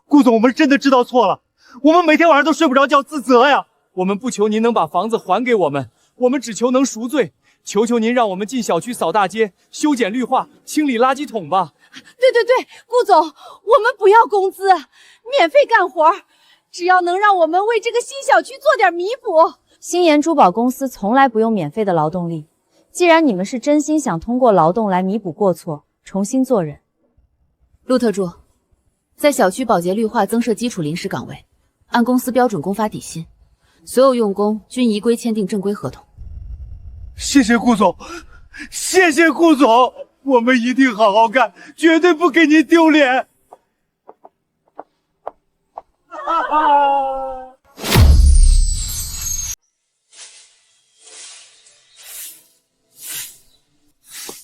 顾总，我们真的知道错了，我们每天晚上都睡不着觉，自责呀。我们不求您能把房子还给我们，我们只求能赎罪。求求您让我们进小区扫大街、修剪绿化、清理垃圾桶吧。对，顾总，我们不要工资，免费干活，只要能让我们为这个新小区做点弥补。新研珠宝公司从来不用免费的劳动力，既然你们是真心想通过劳动来弥补过错，重新做人。陆特助，在小区保洁绿化增设基础临时岗位，按公司标准公发底薪，所有用工均依规签订正规合同。谢谢顾总，谢谢顾总，我们一定好好干，绝对不给您丢脸。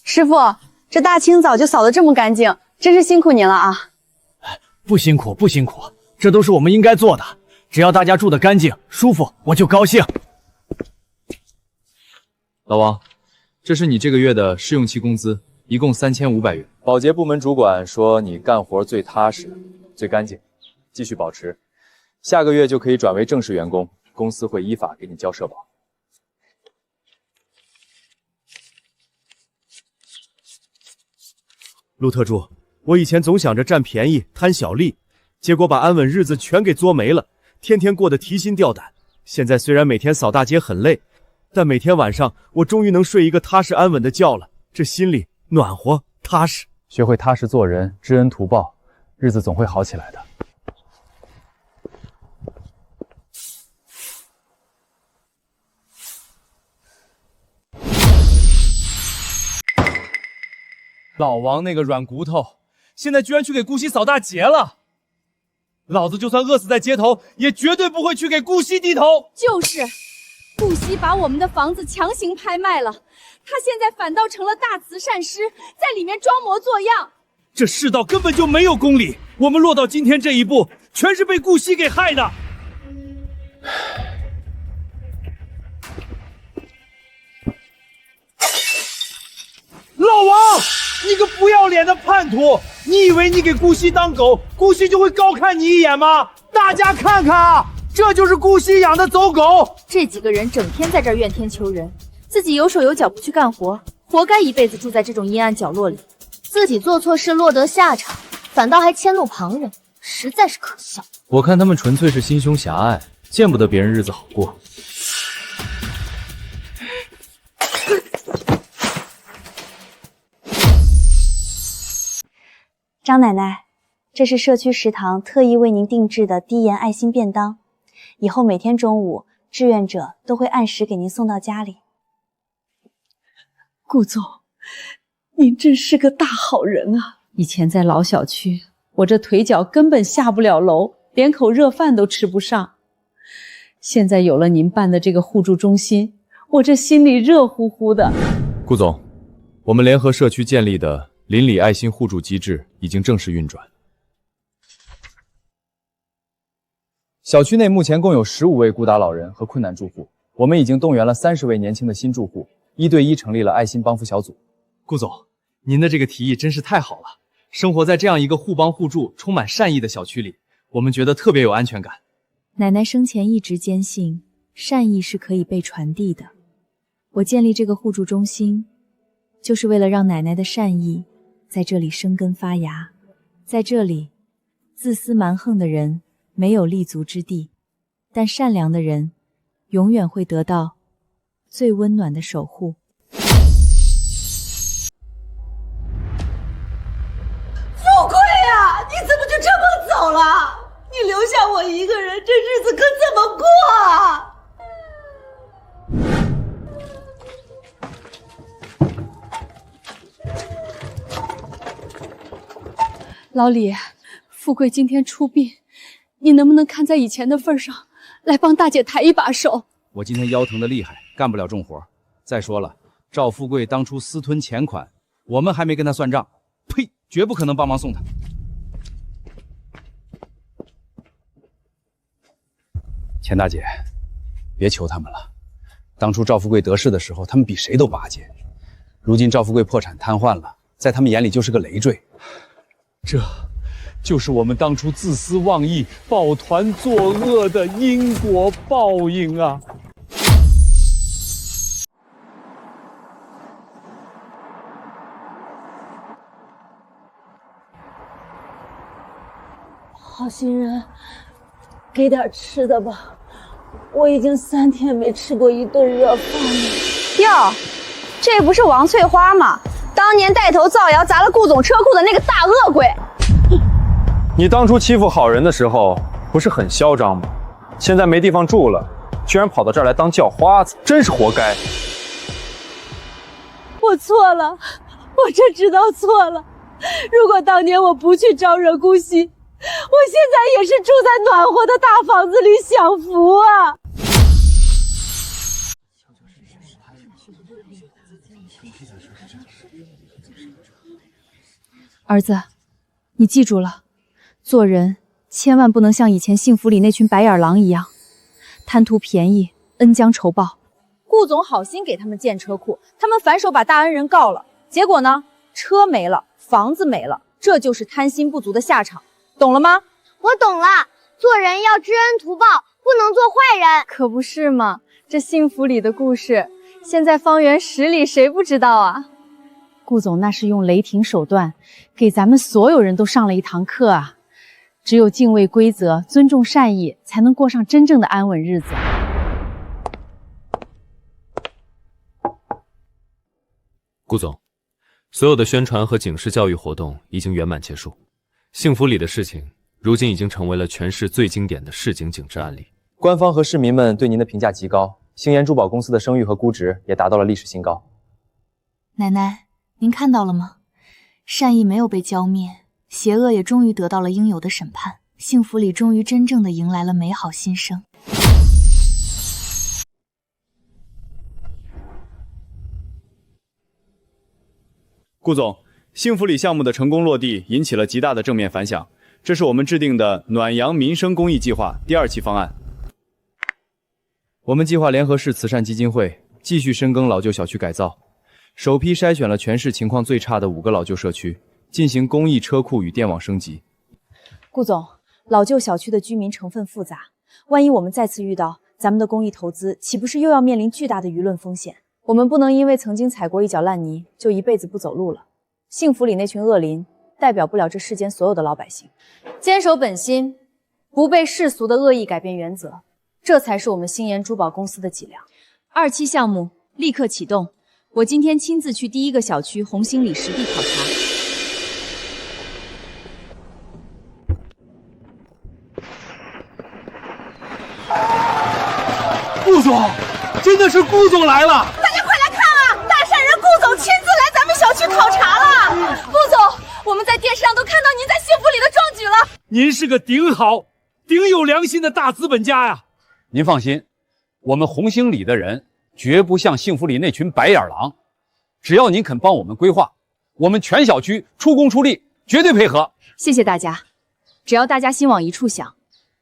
师傅，这大清早就扫得这么干净，真是辛苦您了啊！不辛苦，不辛苦，这都是我们应该做的。只要大家住得干净、舒服，我就高兴。老王，这是你这个月的试用期工资，一共3500元。保洁部门主管说你干活最踏实、最干净，继续保持，下个月就可以转为正式员工，公司会依法给你交社保。陆特助，我以前总想着占便宜、贪小利，结果把安稳日子全给作没了，天天过得提心吊胆。现在虽然每天扫大街很累，但每天晚上我终于能睡一个踏实安稳的觉了，这心里暖和踏实。学会踏实做人，知恩图报，日子总会好起来的。老王那个软骨头，现在居然去给顾惜扫大街了。老子就算饿死在街头，也绝对不会去给顾惜低头。就是，顾惜把我们的房子强行拍卖了，他现在反倒成了大慈善师，在里面装模作样。这世道根本就没有公理，我们落到今天这一步，全是被顾惜给害的。老王，你个不要脸的叛徒！你以为你给顾惜当狗，顾惜就会高看你一眼吗？大家看看啊，这就是顾惜养的走狗。这几个人整天在这儿怨天求人，自己有手有脚不去干活，活该一辈子住在这种阴暗角落里。自己做错事落得下场，反倒还迁怒旁人，实在是可笑。我看他们纯粹是心胸狭隘，见不得别人日子好过。张奶奶，这是社区食堂特意为您定制的低盐爱心便当，以后每天中午志愿者都会按时给您送到家里。顾总，您真是个大好人啊！以前在老小区，我这腿脚根本下不了楼，连口热饭都吃不上。现在有了您办的这个互助中心，我这心里热乎乎的。顾总，我们联合社区建立的邻里爱心互助机制已经正式运转。小区内目前共有15位孤打老人和困难住户，我们已经动员了30位年轻的新住户，1对1成立了爱心帮扶小组。顾总，您的这个提议真是太好了！生活在这样一个互帮互助、充满善意的小区里，我们觉得特别有安全感。奶奶生前一直坚信善意是可以被传递的。我建立这个互助中心，就是为了让奶奶的善意在这里生根发芽。在这里，自私蛮横的人没有立足之地，但善良的人永远会得到最温暖的守护。富贵啊，你怎么就这么走了？你留下我一个人，这日子可怎么过啊？老李，富贵今天出殡，你能不能看在以前的份上，来帮大姐抬一把手？我今天腰疼的厉害，干不了重活。再说了，赵富贵当初私吞钱款，我们还没跟他算账，呸，绝不可能帮忙送他。钱大姐，别求他们了。当初赵富贵得势的时候，他们比谁都巴结。如今赵富贵破产瘫痪了，在他们眼里就是个累赘。这就是我们当初自私妄意、抱团作恶的因果报应啊！好心人，给点吃的吧，我已经3天没吃过一顿热饭了。哟，这不是王翠花吗？当年带头造谣砸了顾总车库的那个大恶鬼。你当初欺负好人的时候不是很嚣张吗？现在没地方住了，居然跑到这儿来当叫花子，真是活该。我错了，我真知道错了。如果当年我不去招惹顾惜，我现在也是住在暖和的大房子里享福啊。儿子，你记住了，做人千万不能像以前幸福里那群白眼狼一样，贪图便宜，恩将仇报。顾总好心给他们建车库，他们反手把大恩人告了，结果呢，车没了，房子没了，这就是贪心不足的下场，懂了吗？我懂了，做人要知恩图报，不能做坏人。可不是嘛，这幸福里的故事，现在方圆10里谁不知道啊？顾总那是用雷霆手段，给咱们所有人都上了一堂课啊！只有敬畏规则，尊重善意，才能过上真正的安稳日子。顾总，所有的宣传和警示教育活动已经圆满结束。幸福里的事情，如今已经成为了全市最经典的市井警治案例。官方和市民们对您的评价极高，星岩珠宝公司的声誉和估值也达到了历史新高。奶奶，您看到了吗？善意没有被浇灭，邪恶也终于得到了应有的审判，幸福里终于真正的迎来了美好新生。顾总，幸福里项目的成功落地引起了极大的正面反响，这是我们制定的暖阳民生公益计划第2期方案。我们计划联合市慈善基金会继续深耕老旧小区改造，首批筛选了全市情况最差的5个老旧社区，进行公益车库与电网升级。顾总，老旧小区的居民成分复杂，万一我们再次遇到咱们的公益投资，岂不是又要面临巨大的舆论风险？我们不能因为曾经踩过一脚烂泥，就一辈子不走路了。幸福里那群恶灵，代表不了这世间所有的老百姓。坚守本心，不被世俗的恶意改变原则，这才是我们星岩珠宝公司的脊梁。2期项目立刻启动，我今天亲自去第1个小区红星里实地考察。顾总，真的是顾总来了！大家快来看啊！大善人顾总亲自来咱们小区考察了。顾总，我们在电视上都看到您在幸福里的壮举了。您是个顶好、顶有良心的大资本家呀！您放心，我们红星里的人绝不像幸福里那群白眼狼。只要您肯帮我们规划，我们全小区出工出力，绝对配合。谢谢大家，只要大家心往一处想，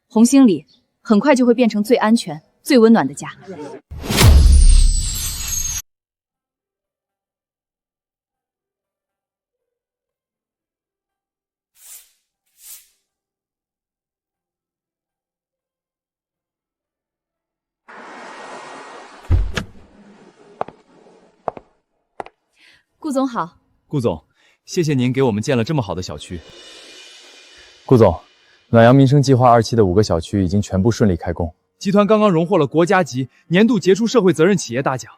红星里很快就会变成最安全、最温暖的家。顾总好。顾总，谢谢您给我们建了这么好的小区。顾总，暖阳民生计划2期的5个小区已经全部顺利开工。集团刚刚荣获了国家级年度杰出社会责任企业大奖，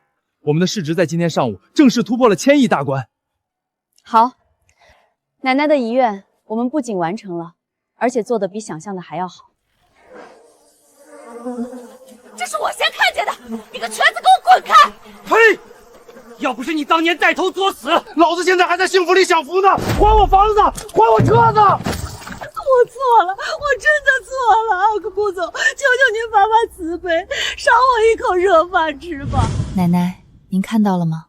我们的市值在今天上午正式突破了1000亿大关。好，奶奶的遗愿我们不仅完成了，而且做得比想象的还要好。这是我先看见的，你个瘸子给我滚开！呸！要不是你当年带头作死，老子现在还在幸福里享福呢！还我房子，还我车子！我错了，我真的错了，顾总，求求您发发慈悲，赏我一口热饭吃吧。奶奶，您看到了吗？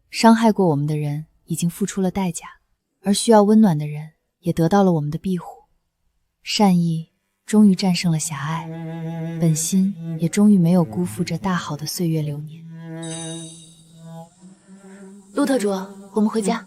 伤害过我们的人已经付出了代价，而需要温暖的人也得到了我们的庇护。善意终于战胜了狭隘，本心也终于没有辜负这大好的岁月流年。陆特助，我们回家。